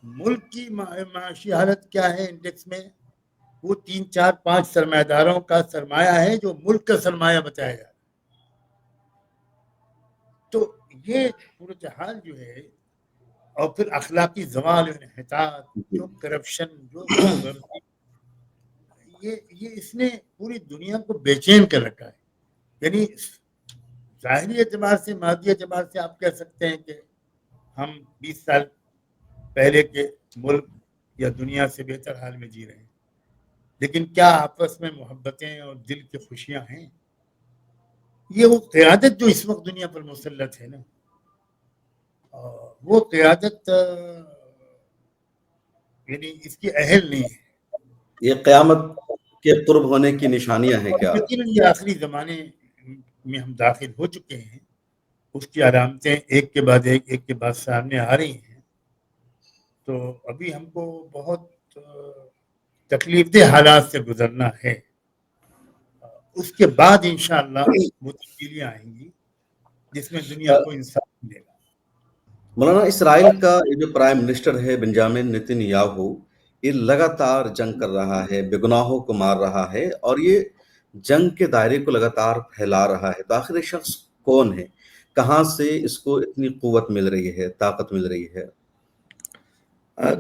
ملک کی معاشی حالت کیا ہے انڈیکس میں، وہ 3 4 5 سرمایہ داروں کا سرمایہ ہے جو ملک کا سرمایہ بتایا جا رہا ہے۔ تو یہ صورتحال جو ہے، اور پھر اخلاقی زوال، انحطاط، جو کرپشن، جو خود غرضی، یہ اس نے پوری دنیا کو بے چین کر رکھا ہے۔ یعنی ظاہری اعتبار سے، مادی اعتبار سے آپ کہہ سکتے ہیں کہ ہم 20 سال پہلے کے ملک یا دنیا سے بہتر حال میں جی رہے ہیں، لیکن کیا آپس میں محبتیں اور دل کی خوشیاں ہیں؟ یہ وہ قیادت جو اس وقت دنیا پر مسلط ہے نا، وہ قیادت یعنی اس کی اہل نہیں ہے۔ یہ قیامت کے قرب ہونے کی نشانیاں ہیں کیا؟ یقیناً یہ آخری زمانے میں ہم داخل ہو چکے ہیں، اس کی علامتیں ایک کے بعد ایک کے بعد سامنے آ رہی ہیں۔ تو ابھی ہم کو بہت تکلیف دہ حالات سے گزرنا ہے، اس کے بعد انشاءاللہ وہ تبدیلیاں آئیں گی جس میں دنیا کو انصاف ملے گا۔ مولانا، اسرائیل کا یہ جو پرائم منسٹر ہے بنجامن نتن یاہو، یہ لگاتار جنگ کر رہا ہے، بے گناہوں کو مار رہا ہے، اور یہ جنگ کے دائرے کو لگاتار پھیلا رہا ہے۔ تو آخر یہ شخص کون ہے؟ کہاں سے اس کو اتنی قوت مل رہی ہے، طاقت مل رہی ہے؟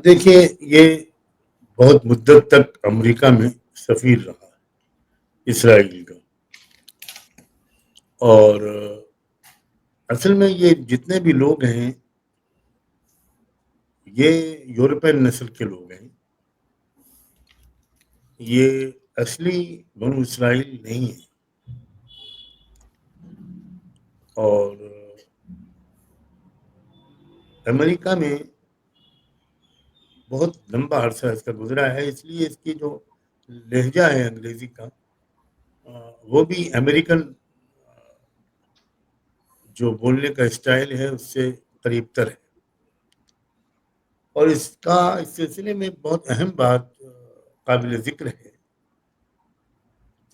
دیکھیے، یہ بہت مدت تک امریکہ میں سفیر رہا اسرائیل کا، اور اصل میں یہ جتنے بھی لوگ ہیں یہ یورپین نسل کے لوگ ہیں، یہ اصلی بنو اسرائیل نہیں ہے۔ اور امریکہ میں بہت لمبا عرصہ اس کا گزرا ہے، اس لیے اس کی جو لہجہ ہے انگریزی کا وہ بھی امریکن جو بولنے کا اسٹائل ہے اس سے قریب تر ہے۔ اور اس سلسلے میں بہت اہم بات قابل ذکر ہے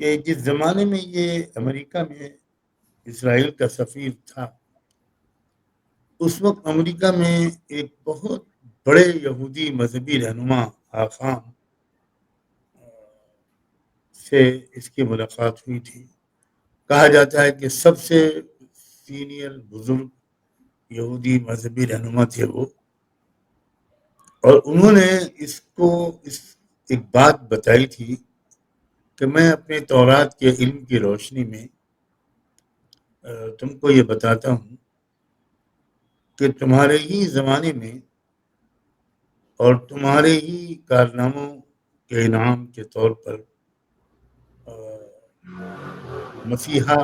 کہ جس زمانے میں یہ امریکہ میں اسرائیل کا سفیر تھا، اس وقت امریکہ میں ایک بہت بڑے یہودی مذہبی رہنما آخام سے اس کی ملاقات ہوئی تھی۔ کہا جاتا ہے کہ سب سے سینئر بزرگ یہودی مذہبی رہنما تھے وہ، اور انہوں نے اس کو ایک بات بتائی تھی کہ میں اپنے تورات کے علم کی روشنی میں تم کو یہ بتاتا ہوں کہ تمہارے ہی زمانے میں اور تمہارے ہی کارناموں کے انعام کے طور پر مسیحا،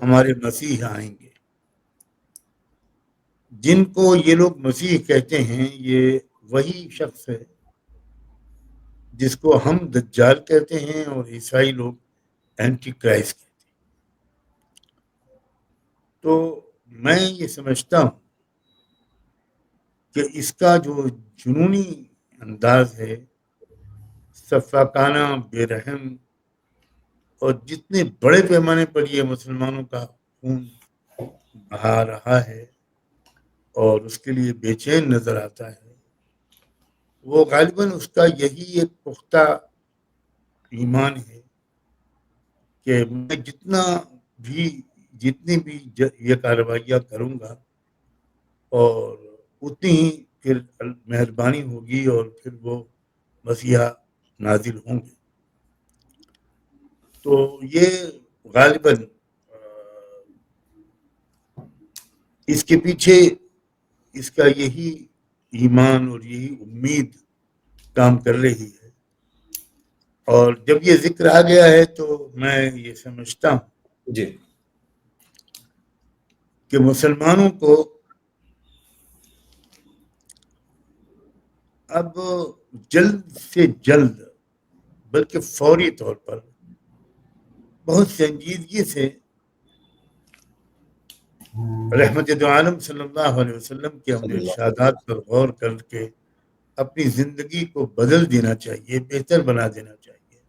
ہمارے مسیح آئیں گے۔ جن کو یہ لوگ مسیح کہتے ہیں یہ وہی شخص ہے جس کو ہم دجال کہتے ہیں اور عیسائی لوگ اینٹی کرائسٹ کہتے ہیں. تو میں یہ سمجھتا ہوں کہ اس کا جو جنونی انداز ہے، سفاکانہ، بے رحم، اور جتنے بڑے پیمانے پر یہ مسلمانوں کا خون بہا رہا ہے اور اس کے لیے بے چین نظر آتا ہے، وہ غالباً اس کا یہی ایک پختہ ایمان ہے کہ میں جتنی بھی یہ کارروائیاں کروں گا اور اتنی ہی پھر مہربانی ہوگی اور پھر وہ مسیحا نازل ہوں گے. تو یہ غالباً اس کے پیچھے اس کا یہی ایمان اور یہی امید کام کر رہی ہے. اور جب یہ ذکر آ گیا ہے تو میں یہ سمجھتا ہوں جی کہ مسلمانوں کو اب جلد سے جلد، بلکہ فوری طور پر بہت سنجیدگی سے رحمت دو عالم صلی اللہ علیہ وسلم کے ان صلی اللہ علیہ ارشادات پر غور کر کے اپنی زندگی کو بدل دینا چاہیے، بہتر بنا دینا چاہیے.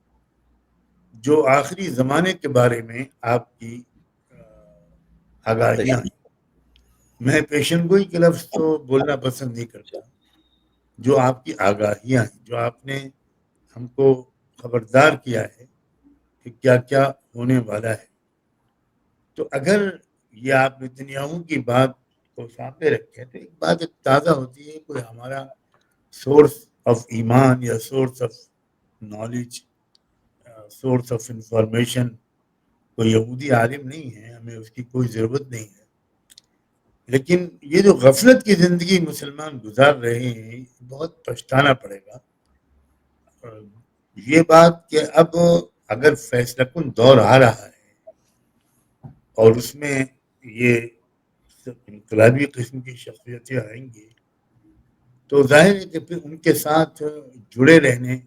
جو آخری زمانے کے بارے میں آپ کی آگاہیاں وسلم. ہیں، میں پیشن گوئی کے لفظ تو بولنا پسند نہیں کرتا، جو آپ کی آگاہیاں ہیں، جو آپ نے ہم کو خبردار کیا ہے کہ کیا کیا ہونے والا ہے. تو اگر یہ آپ نتنیاہو کی بات کو سامنے رکھیں تو ایک بات ایک تازہ ہوتی ہے، کوئی ہمارا سورس آف ایمان یا source of knowledge, source of information کوئی یہودی عالم نہیں ہے، ہمیں اس کی کوئی ضرورت نہیں ہے. لیکن یہ جو غفلت کی زندگی مسلمان گزار رہے ہیں، بہت پچھتانا پڑے گا. یہ بات کہ اب اگر فیصلہ کن دور آ رہا ہے اور اس میں یہ انقلابی قسم کی شخصیتیں آئیں گی تو ظاہر ہے کہ پھر ان کے ساتھ جڑے رہنے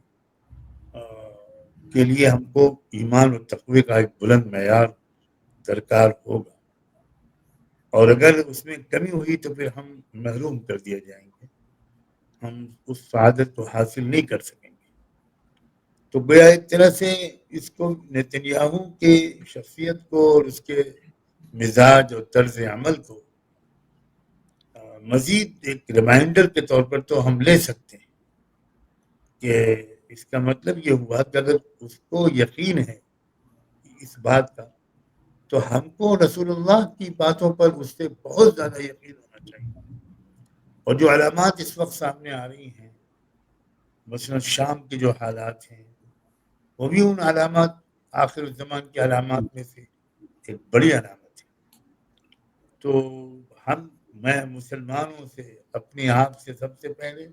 کے لیے ہم کو ایمان و تقوی کا ایک بلند معیار درکار ہوگا، اور اگر اس میں کمی ہوئی تو پھر ہم محروم کر دیے جائیں گے، ہم اس سعادت کو حاصل نہیں کر سکیں گے. تو گویا ایک طرح سے اس کو نتنیاہو کی شخصیت کو اور اس کے مزاج اور طرز عمل کو مزید ایک ریمائنڈر کے طور پر تو ہم لے سکتے ہیں کہ اس کا مطلب یہ ہوا کہ اگر اس کو یقین ہے اس بات کا تو ہم کو رسول اللہ کی باتوں پر اس سے بہت زیادہ یقین ہونا چاہیے. اور جو علامات اس وقت سامنے آ رہی ہیں، مثلا شام کے جو حالات ہیں، وہ بھی ان علامات، آخر الزمان کی علامات میں سے ایک بڑی علامت ہے. تو میں مسلمانوں سے، اپنے آپ سے سب سے پہلے،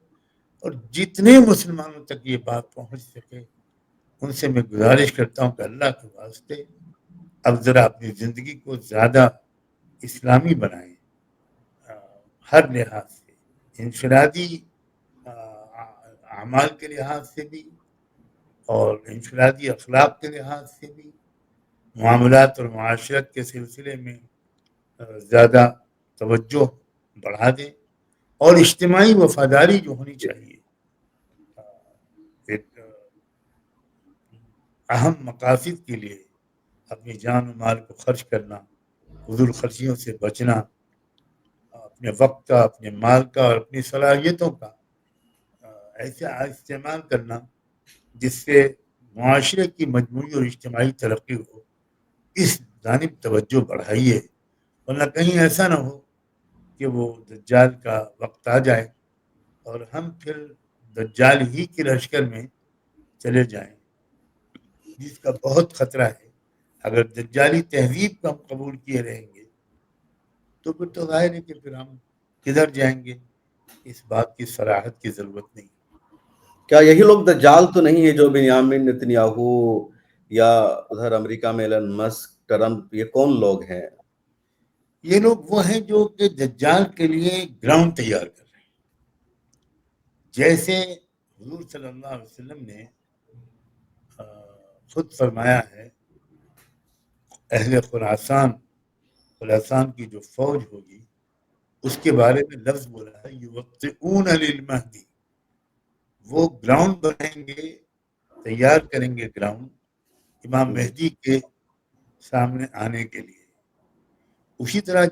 اور جتنے مسلمانوں تک یہ بات پہنچ سکے ان سے میں گزارش کرتا ہوں کہ اللہ کے واسطے اب ذرا اپنی زندگی کو زیادہ اسلامی بنائیں، ہر لحاظ سے، انفرادی اعمال کے لحاظ سے بھی اور انفرادی اخلاق کے لحاظ سے بھی، معاملات اور معاشرت کے سلسلے میں زیادہ توجہ بڑھا دیں، اور اجتماعی وفاداری جو ہونی چاہیے، ایک اہم مقاصد کے لیے اپنی جان و مال کو خرچ کرنا، فضول خرچیوں سے بچنا، اپنے وقت کا، اپنے مال کا اور اپنی صلاحیتوں کا ایسا استعمال کرنا جس سے معاشرے کی مجموعی اور اجتماعی ترقی ہو، اس جانب توجہ بڑھائیے. ورنہ کہیں ایسا نہ ہو کہ وہ دجال کا وقت آ جائے اور ہم پھر دجال ہی کے لشکر میں چلے جائیں، جس کا بہت خطرہ ہے. اگر دجالی تہذیب کو ہم قبول کیے رہیں گے تو پھر تو ظاہر ہے کہ پھر ہم کدھر جائیں گے، اس بات کی صراحت کی ضرورت نہیں. کیا یہی لوگ دجال تو نہیں ہے جو بنیامین نتنیاہو یا ادھر امریکہ میں ایلن مسک، ٹرمپ، یہ کون لوگ ہیں؟ یہ لوگ وہ ہیں جو کہ دجال کے لیے گراؤنڈ تیار کر رہے ہیں. جیسے حضور صلی اللہ علیہ وسلم نے خود فرمایا ہے اہل خراسان کی جو فوج ہوگی اس کے بارے میں لفظ بولا ہے یوطئون للمہدی، وہ گراؤنڈ بنائیں گے، تیار کریں گے گراؤنڈ امام مہدی کے سامنے آنے کے لیے. اسی طرح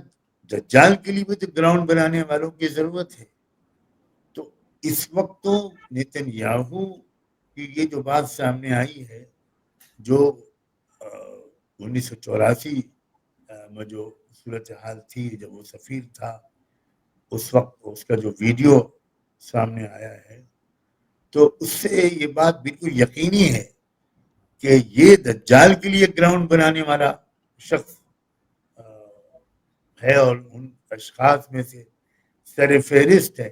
دجال کے لیے بھی تو گراؤنڈ بنانے والوں کی ضرورت ہے. تو اس وقت تو نیتن یاہو کی یہ جو بات سامنے آئی ہے، جو 1984 میں جو صورتحال تھی جب وہ سفیر تھا، اس وقت اس کا جو ویڈیو سامنے آیا ہے، تو اس سے یہ بات بالکل یقینی ہے کہ یہ دجال کے لیے گراؤنڈ بنانے والا شخص ہے، اور ان اشخاص میں سے سر فہرست ہے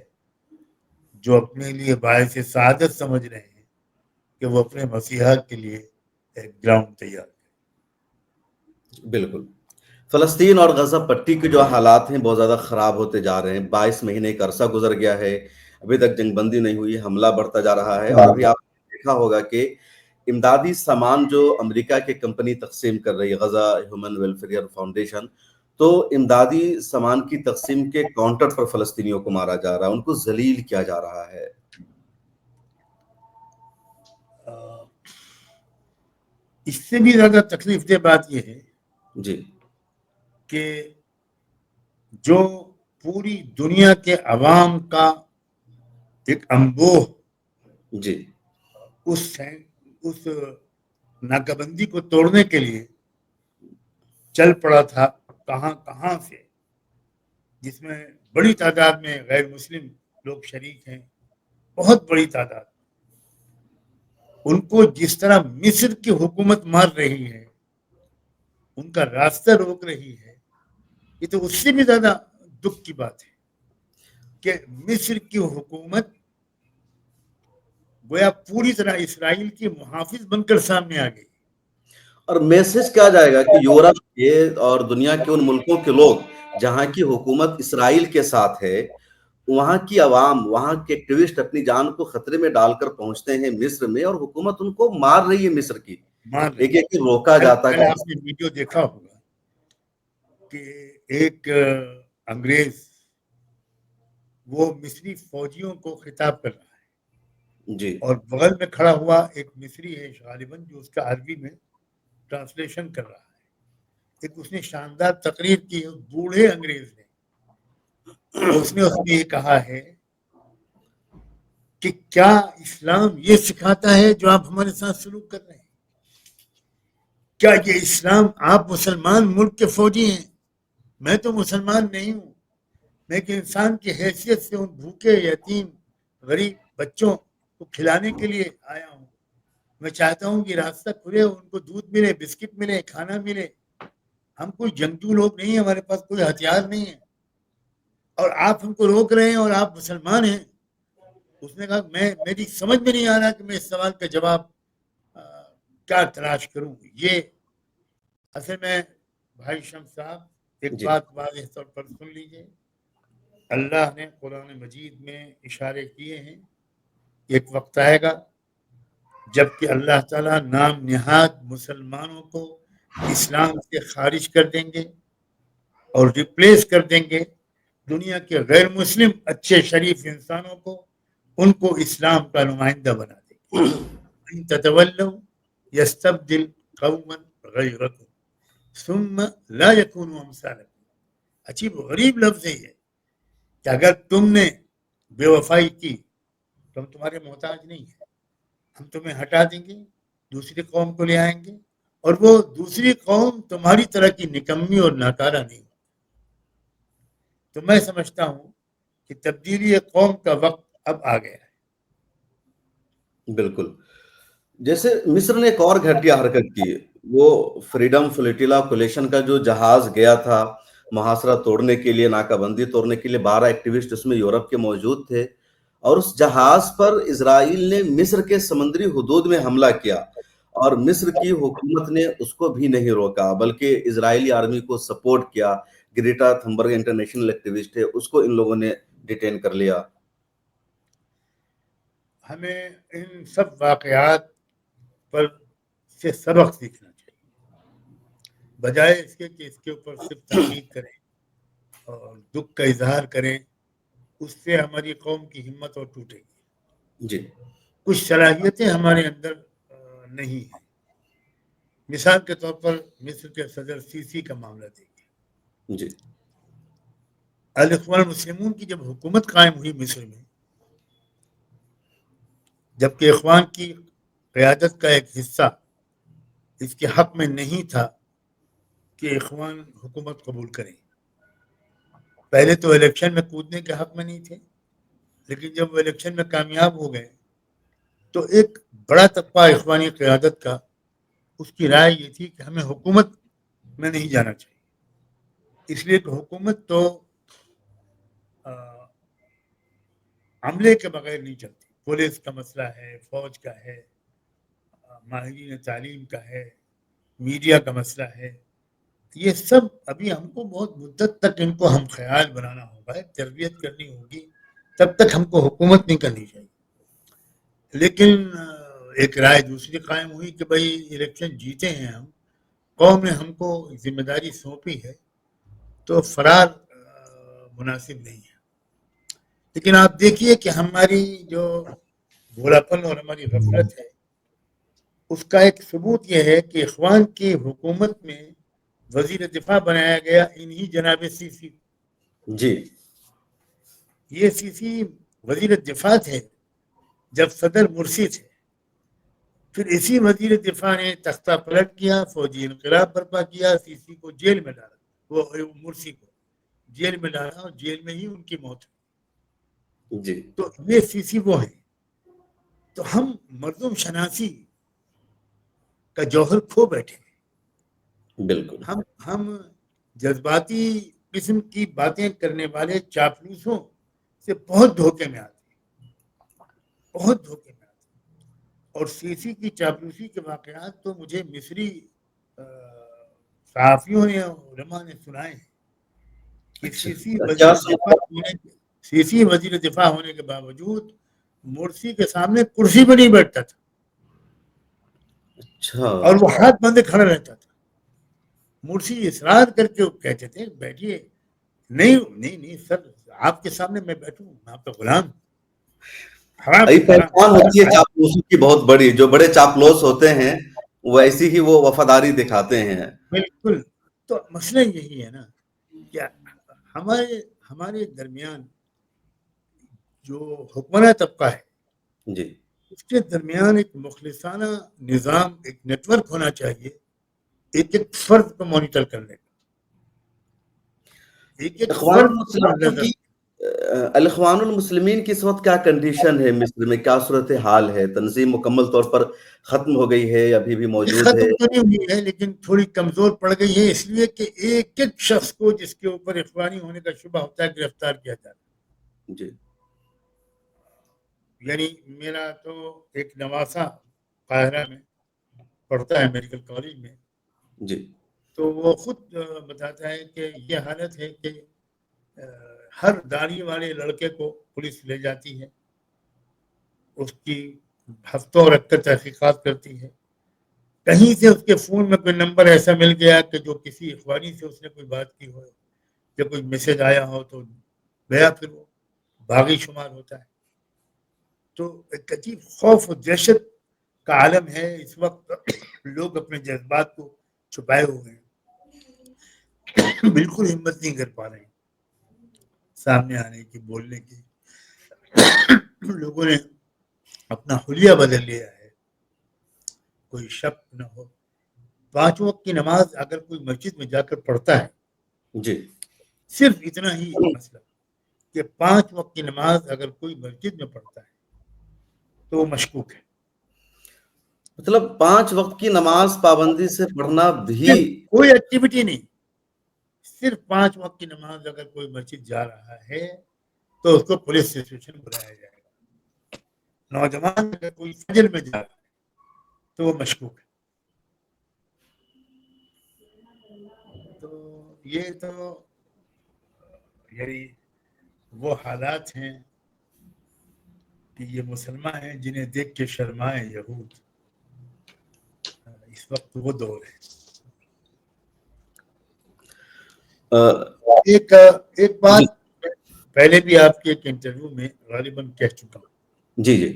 جو اپنے لیے باعث سعادت سمجھ رہے ہیں کہ وہ اپنے مسیحا کے لیے ایک گراؤنڈ تیار کریں. بالکل. فلسطین اور غزہ پٹی کے جو حالات ہیں بہت زیادہ خراب ہوتے جا رہے ہیں. 22 مہینے کا عرصہ گزر گیا ہے، ابھی تک جنگ بندی نہیں ہوئی، حملہ بڑھتا جا رہا ہے. اور ابھی آپ نے دیکھا ہوگا کہ امدادی سامان جو امریکہ کی کمپنی تقسیم کر رہی ہے، غزہ ہیومن ویلفیئر فاؤنڈیشن، تو امدادی سامان کی تقسیم کے کاؤنٹر پر فلسطینیوں کو مارا جا رہا ہے، ان کو ذلیل کیا جا رہا ہے. اس سے بھی زیادہ تکلیف دہ بات یہ ہے جی کہ جو پوری دنیا کے عوام کا ایک انبوہ جی اس ناکہ بندی کو توڑنے کے لیے چل پڑا تھا کہاں سے، جس میں بڑی تعداد میں غیر مسلم لوگ شریک ہیں، بہت بڑی تعداد. ان کو جس طرح مصر کی حکومت مار رہی ہے، ان کا راستہ روک رہی ہے، یہ تو اس سے بھی زیادہ دکھ کی بات ہے کہ مصر کی حکومت گویا پوری طرح اسرائیل کی محافظ بن کر سامنے آ گئی. اور میسج کیا جائے گا کہ یورپ کے اور دنیا کے ان ملکوں کے لوگ جہاں کی حکومت اسرائیل کے ساتھ ہے، وہاں کی عوام، وہاں کے ایکٹیوسٹ اپنی جان کو خطرے میں ڈال کر پہنچتے ہیں مصر میں، اور حکومت ان کو مار رہی ہے. مصر کی مار رہی ایک ایک روکا جاتا کل ہے. آپ نے ویڈیو دیکھا ہوگا کہ ایک انگریز وہ مصری فوجیوں کو خطاب کر رہا ہے، جی اور بغل میں کھڑا ہوا ایک مصری ہے غالباً جو اس کا عربی میں ٹرانسلیشن کر رہا ہے. ایک اس نے شاندار تقریر کی ہے بوڑھے انگریز نے، اس نے یہ کہا ہے کہ کیا اسلام یہ سکھاتا ہے جو آپ ہمارے ساتھ سلوک کر رہے ہیں؟ کیا یہ اسلام، آپ مسلمان ملک کے فوجی ہیں، میں تو مسلمان نہیں ہوں، میں ایک انسان کی حیثیت سے ان بھوکے یتیم غریب بچوں کو کھلانے کے لیے آیا ہوں. میں چاہتا ہوں کہ راستہ کھلے، ان کو دودھ ملے، بسکٹ ملے، کھانا ملے. ہم کوئی جنگجو لوگ نہیں ہیں، ہمارے پاس کوئی ہتھیار نہیں ہے، اور آپ ہم کو روک رہے ہیں اور آپ مسلمان ہیں. اس نے کہا میری سمجھ میں نہیں آ رہا کہ میں اس سوال کا جواب کیا تلاش کروں. یہ اصل میں بھائی شمس صاحب ایک جی بات واضح طور پر سن لیجئے. اللہ نے قرآن مجید میں اشارے کیے ہیں، ایک وقت آئے گا جبکہ اللہ تعالیٰ نام نہاد مسلمانوں کو اسلام سے خارج کر دیں گے اور ریپلیس کر دیں گے دنیا کے غیر مسلم اچھے شریف انسانوں کو، ان کو اسلام کا نمائندہ بنا دیں گے. تتولوا یستبدل قوما غیرکم ثم لا یکونوا امثالکم. عجیب و غریب لفظ ہے یہ کہ اگر تم نے بے وفائی کی تو ہم تمہارے محتاج نہیں ہیں، ہم تمہیں ہٹا دیں گے، دوسری قوم کو لے آئیں گے، اور وہ دوسری قوم تمہاری طرح کی نکمی اور ناکارہ نہیں. تو میں سمجھتا ہوں کہ تبدیلی قوم کا وقت اب آ گیا ہے. بالکل. جیسے مصر نے ایک اور گھٹیا حرکت کی، وہ فریڈم فلیٹیلا کولیشن کا جو جہاز گیا تھا محاصرہ توڑنے کے لیے، ناکہ بندی توڑنے کے لیے، 12 ایکٹیوسٹ اس میں یورپ کے موجود تھے، اور اس جہاز پر اسرائیل نے مصر کے سمندری حدود میں حملہ کیا، اور مصر کی حکومت نے اس کو بھی نہیں روکا بلکہ اسرائیلی آرمی کو سپورٹ کیا. گریٹا تھمبرگ انٹرنیشنل ایکٹیوسٹ ہے، اس کو ان لوگوں نے ڈیٹین کر لیا. ہمیں ان سب واقعات پر سے سبق سیکھنا چاہیے، بجائے اس کے کہ اس کے اوپر صرف تنقید کریں اور دکھ کا اظہار کریں. اس سے ہماری قوم کی ہمت اور ٹوٹے گی. جی کچھ صلاحیتیں ہمارے اندر نہیں ہیں. مثال کے طور پر مصر کے صدر سیسی کا معاملہ دیکھیں. جی الاخوان المسلمون کی جب حکومت قائم ہوئی مصر میں، جبکہ اخوان کی قیادت کا ایک حصہ اس کے حق میں نہیں تھا کہ اخوان حکومت قبول کریں. پہلے تو الیکشن میں کودنے کے حق میں نہیں تھے، لیکن جب وہ الیکشن میں کامیاب ہو گئے تو ایک بڑا طبقہ اخوانی قیادت کا، اس کی رائے یہ تھی کہ ہمیں حکومت میں نہیں جانا چاہیے، اس لیے کہ حکومت تو عملے کے بغیر نہیں چلتی. پولیس کا مسئلہ ہے، فوج کا ہے، ماہرین تعلیم کا ہے، میڈیا کا مسئلہ ہے. یہ سب ابھی ہم کو بہت مدت تک ان کو ہم خیال بنانا ہوگا، تربیت کرنی ہوگی، تب تک ہم کو حکومت نہیں کرنی چاہیے. لیکن ایک رائے دوسری قائم ہوئی کہ بھائی الیکشن جیتے ہیں ہم، قوم نے ہم کو ذمہ داری سونپی ہے، تو فرار مناسب نہیں ہے. لیکن آپ دیکھیے کہ ہماری جو بھولاپن اور ہماری غفلت ہے، اس کا ایک ثبوت یہ ہے کہ اخوان کی حکومت میں وزیر دفاع بنایا گیا انہی جناب سیسی. جی یہ سیسی وزیر دفاع تھے جب صدر مرسی تھے. پھر اسی وزیر دفاع نے تختہ پلٹ کیا، فوجی انقلاب برپا کیا، سیسی کو جیل میں ڈالا، وہ مرسی کو جیل میں ڈالا اور جیل میں ہی ان کی موت ہوئی. جی تو یہ سیسی وہ ہے. تو ہم مردم شناسی کا جوہر کھو بیٹھے ہیں. بالکل ہم جذباتی قسم کی باتیں کرنے والے چاپلوسوں سے بہت دھوکے میں آتے ہیں، بہت دھوکے میں آتے ہیں. اور سیسی کی چاپلوسی کے واقعات تو مجھے مصری صحافیوں نے، علماء نے سنائے ہیں کہ اچھا کیا سیسی وزیر دفاع ہونے کے باوجود مرسی کے سامنے کرسی پہ نہیں بیٹھتا تھا، اچھا اور وہ ہاتھ باندھے کھڑا رہتا تھا. مرسی اصرار کر کے کہتے تھے بیٹھیے. نہیں نہیں نہیں سر، آپ کے سامنے میں بیٹھوں، میں آپ کا غلام. حرام پہچان ہوتی ہے حرام. چاپلوسوں کی بہت بڑی. جو بڑے چاپلوس ہوتے ہیں ویسی ہی وہ وفاداری دکھاتے ہیں. بالکل. تو مسئلہ یہی ہے نا کہ ہمارے درمیان جو حکمراں طبقہ ہے، جی اس کے درمیان ایک مخلصانہ نظام، ایک نیٹ ورک ہونا چاہیے، ایک ایک فرد کو مانیٹر کرنے کا، ایک ایک اخوان فرد پر المسلمین نظر. کی الاخوان المسلمین کی اس وقت کیا کنڈیشن ہے مصر میں؟ کیا صورتحال ہے؟ تنظیم مکمل طور پر ختم ہو گئی ہے یا ابھی بھی موجود ہے؟ ختم تو نہیں ہوئی ہے، لیکن تھوڑی کمزور پڑ گئی ہے، اس لیے کہ ایک ایک شخص کو جس کے اوپر اخوانی ہونے کا شبہ ہوتا ہے گرفتار کیا جاتا ہے. جی یعنی میرا تو ایک نواسا قاہرہ میں پڑھتا ہے میڈیکل کالج میں، جی تو وہ خود بتاتا ہے کہ یہ حالت ہے کہ ہر داڑھی والے لڑکے کو پولیس لے جاتی ہے، اس کی ہفتوں رکھ کر تحقیقات کرتی ہے. کہیں سے اس کے فون میں کوئی نمبر ایسا مل گیا کہ جو کسی اخوانی سے اس نے کوئی بات کی ہو یا کوئی میسج آیا ہو تو گیا، پھر وہ باغی شمار ہوتا ہے. تو ایک عجیب خوف و دہشت کا عالم ہے اس وقت. لوگ اپنے جذبات کو چھپائے ہوئے ہیں، بالکل ہمت نہیں کر پا رہے ہیں سامنے آنے کی، بولنے کی. لوگوں نے اپنا حلیہ بدل لیا ہے. کوئی شک نہ ہو، 5 وقت کی نماز اگر کوئی مسجد میں جا کر پڑھتا ہے، جی صرف اتنا ہی مسئلہ کہ 5 وقت کی نماز اگر کوئی مسجد میں پڑھتا ہے تو وہ مشکوک ہے. مطلب 5 وقت کی نماز پابندی سے پڑھنا بھی؟ صرف کوئی ایکٹیویٹی نہیں، صرف 5 وقت کی نماز اگر کوئی مسجد جا رہا ہے تو اس کو پولیس اسٹیشن بلایا جائے گا. نوجوان اگر کوئی فجر میں جا رہا ہے تو وہ مشکوک ہے. تو یہ تو یعنی وہ حالات ہیں کہ یہ مسلمان ہیں جنہیں دیکھ کے شرمائے یہود. اس وقت وہ دور ہے. ایک بات پہلے بھی آپ کے ایک انٹرویو میں غالباً کہہ چکا ہوں. جی جی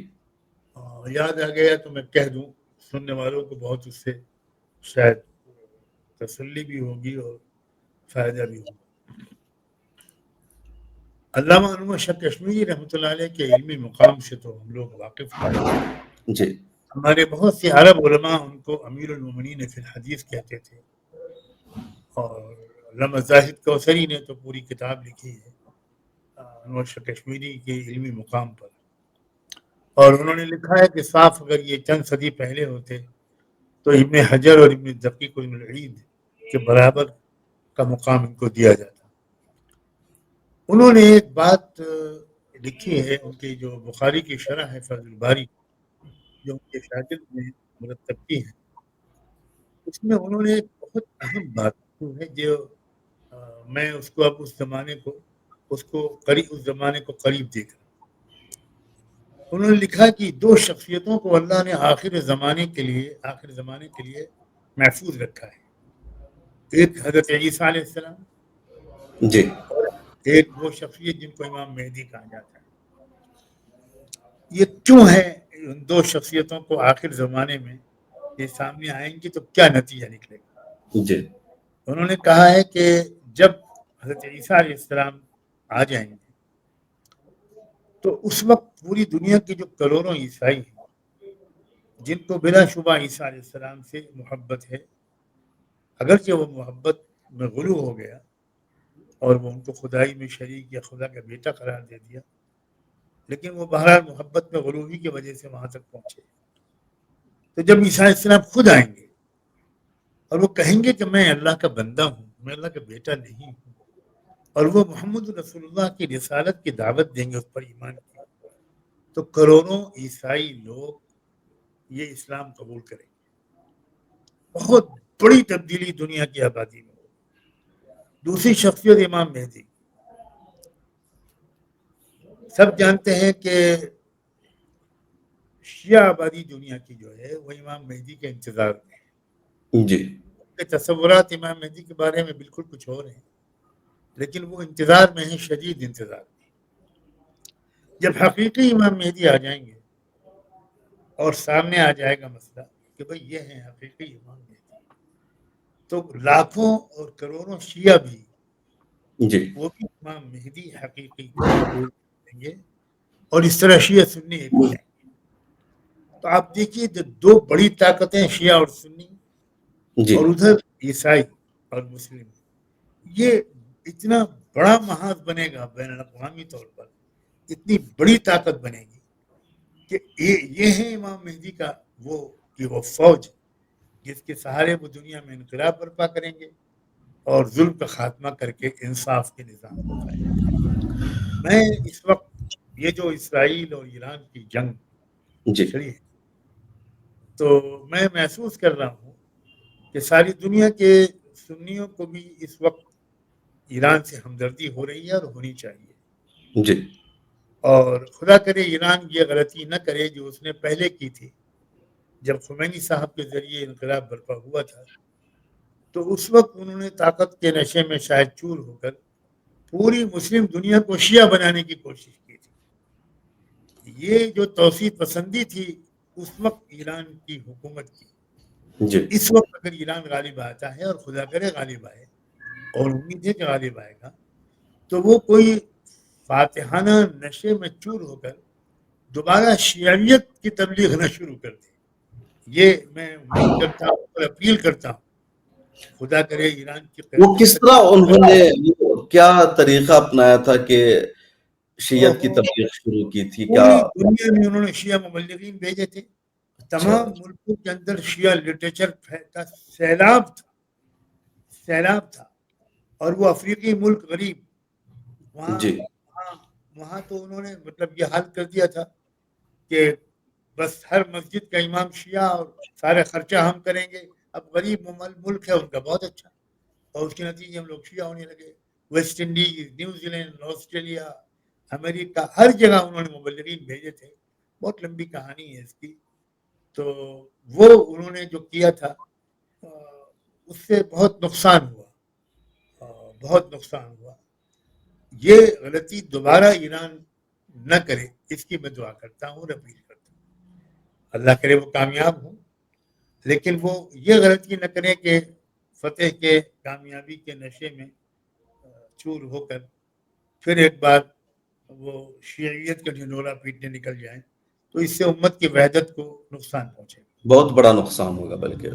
یاد آ گیا تو میں کہہ دوں, سننے والوں کو بہت اس سے شاید تسلی بھی ہوگی اور فائدہ بھی ہوگا. علامہ انور شاہ کشمیری رحمۃ اللہ علیہ کے علمی مقام سے تو ہم لوگ واقف ہیں. جی ہمارے بہت سے عرب علماء ان کو امیر المومنین فی الحدیث کہتے تھے, اور علامہ زاہد کوثری نے تو پوری کتاب لکھی ہے انور شاہ کشمیری کے علمی مقام پر, اور انہوں نے لکھا ہے کہ صاف اگر یہ چند صدی پہلے ہوتے تو ابن حجر اور ابن دقیق العید کے برابر کا مقام ان کو دیا جاتا. انہوں نے ایک بات لکھی ہے, ان کی جو بخاری کی شرح ہے فضل الباری, جو ان کے شاگرد نے مرتب کی ہے, اس میں انہوں نے ایک بہت اہم بات کی ہے جو میں اس کو اب اس زمانے کو قریب دیکھ رہا ہوں. انہوں نے لکھا کہ دو شخصیتوں کو اللہ نے آخر زمانے کے لیے محفوظ رکھا ہے. ایک حضرت عیسیٰ علیہ السلام, جی اور ایک وہ شخصیت جن کو امام مہدی کہا جاتا ہے. یہ کیوں ہے ان دو شخصیتوں کو آخر زمانے میں یہ سامنے آئیں گی تو کیا نتیجہ نکلے گا؟ جی انہوں نے کہا ہے کہ جب حضرت عیسیٰ علیہ السلام آ جائیں گے تو اس وقت پوری دنیا کے جو کروڑوں عیسائی ہیں جن کو بلا شبہ عیسیٰ علیہ السلام سے محبت ہے, اگرچہ وہ محبت میں غلو ہو گیا اور وہ ان کو خدائی میں شریک یا خدا کا بیٹا قرار دے دیا, لیکن وہ بہرحال محبت میں غلوی کی وجہ سے وہاں تک پہنچے. تو جب عیسیٰ علیہ السلام خود آئیں گے اور وہ کہیں گے کہ میں اللہ کا بندہ ہوں, میں اللہ کا بیٹا نہیں ہوں, اور وہ محمد رسول اللہ کی رسالت کی دعوت دیں گے, اس پر ایمان کی, تو کروڑوں عیسائی لوگ یہ اسلام قبول کریں گے. بہت بڑی تبدیلی دنیا کی آبادی میں. دوسری شخصیت امام مہدی. سب جانتے ہیں کہ شیعہ آبادی دنیا کی جو ہے وہ امام مہدی کے انتظار میں ہے. جی تصورات امام مہدی کے بارے میں بالکل کچھ اور ہیں, لیکن وہ انتظار میں ہیں, شدید انتظار میں. جب حقیقی امام مہدی آ جائیں گے اور سامنے آ جائے گا مسئلہ کہ بھئی یہ ہیں حقیقی امام مہدی, تو لاکھوں اور کروڑوں شیعہ بھی جی وہ بھی امام مہدی حقیقی کو قبول کریں گے, اور اس طرح شیعہ سنی ایک ہو جائیں گے. تو آپ دیکھیے دو بڑی طاقتیں شیعہ اور سنی, جی اور ادھر عیسائی اور مسلم, یہ اتنا بڑا محاذ بنے گا بین الاقوامی طور پر, اتنی بڑی طاقت بنے گی کہ یہ ہے امام مہدی کا وہ فوج جس کے سہارے وہ دنیا میں انقلاب برپا کریں گے اور ظلم کا خاتمہ کر کے انصاف کے نظام کو قائم کریں گے. میں اس وقت یہ جو اسرائیل اور ایران کی جنگ جی چھڑی ہے, تو میں محسوس کر رہا ہوں کہ ساری دنیا کے سنیوں کو بھی اس وقت ایران سے ہمدردی ہو رہی ہے اور ہونی چاہیے. جی اور خدا کرے ایران یہ غلطی نہ کرے جو اس نے پہلے کی تھی جب خمینی صاحب کے ذریعے انقلاب برپا ہوا تھا. تو اس وقت انہوں نے طاقت کے نشے میں شاید چور ہو کر پوری مسلم دنیا کو شیعہ بنانے کی کوشش کی تھی. یہ جو توسیع پسندی تھی اس وقت ایران کی حکومت کی, جی اس وقت اگر ایران غالب آتا ہے, اور خدا کرے غالب آئے, اور امید ہے کہ غالب آئے گا, تو وہ کوئی فاتحانہ نشے میں چور ہو کر دوبارہ شیعیت کی تبلیغ نہ شروع کر دے. یہ میں امید کرتا ہوں اور اپیل کرتا ہوں, خدا کرے ایران کی وہ کس طرح انہوں نے کیا طریقہ اپنایا تھا کہ شیعت کی تبلیغ شروع کی تھی؟ کیا پوری دنیا میں انہوں نے شیعہ مبلغین بھیجے تھے, تمام ملکوں کے اندر شیعہ لٹریچر کا سیلاب تھا, اور وہ افریقی ملک غریب جی وہاں تو انہوں نے مطلب یہ حل کر دیا تھا کہ بس ہر مسجد کا امام شیعہ اور سارے خرچہ ہم کریں گے. اب غریب ملک ہے ان کا, بہت اچھا, اور اس کے نتیجے ہم لوگ شیعہ ہونے لگے. West Indies, New Zealand, Australia, America, ہر جگہ انہوں نے مبلغین بھیجے تھے, بہت لمبی کہانی ہے اس کی. تو وہ انہوں نے جو کیا تھا اس سے بہت نقصان ہوا, بہت نقصان ہوا. یہ غلطی دوبارہ ایران نہ کرے اس کی میں دعا کرتا ہوں اور اپیل کرتا ہوں. اللہ کرے وہ کامیاب ہوں, لیکن وہ یہ غلطی نہ کریں کہ فتح کے کامیابی کے نشے میں چور ہو کر پھر ایک بار وہ شیعیت کا ڈھنڈورا پیٹنے نکل جائیں, تو اس سے امت کی وحدت کو نقصان پہنچے گا, بہت بڑا نقصان ہوگا بلکہ.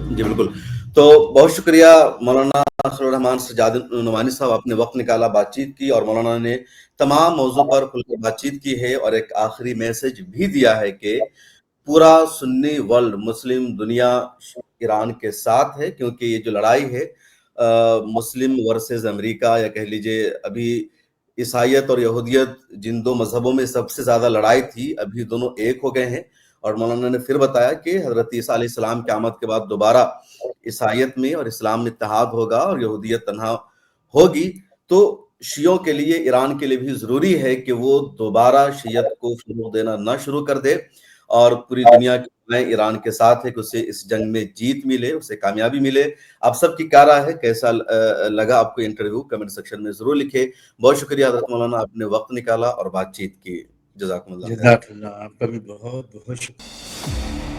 جی بالکل. تو بہت شکریہ مولانا خلیل الرحمان سجاد نعمانی صاحب, آپ نے وقت نکالا, بات چیت کی, اور مولانا نے تمام موضوع پر کھل کر بات چیت کی ہے, اور ایک آخری میسج بھی دیا ہے کہ پورا سنی ورلڈ, مسلم دنیا ایران کے ساتھ ہے, کیونکہ یہ جو لڑائی ہے مسلم ورسز امریکہ, یا کہہ لیجئے ابھی عیسائیت اور یہودیت جن دو مذہبوں میں سب سے زیادہ لڑائی تھی, ابھی دونوں ایک ہو گئے ہیں. اور مولانا نے پھر بتایا کہ حضرت عیسیٰ علیہ السلام کی آمد کے بعد دوبارہ عیسائیت میں اور اسلام میں اتحاد ہوگا اور یہودیت تنہا ہوگی. تو شیعوں کے لیے, ایران کے لیے بھی ضروری ہے کہ وہ دوبارہ شیعت کو فروغ دینا نہ شروع کر دے, اور پوری دنیا کی ایران کے ساتھ ہے کہ اسے اس جنگ میں جیت ملے, اسے کامیابی ملے. آپ سب کی کیا رائے ہے, کیسا لگا آپ کو انٹرویو, کمنٹ سیکشن میں ضرور لکھے. بہت شکریہ حضرت مولانا, آپ نے وقت نکالا اور بات چیت کی. جزاکم اللہ. جزاک اللہ, آپ کا بھی بہت بہت شکریہ.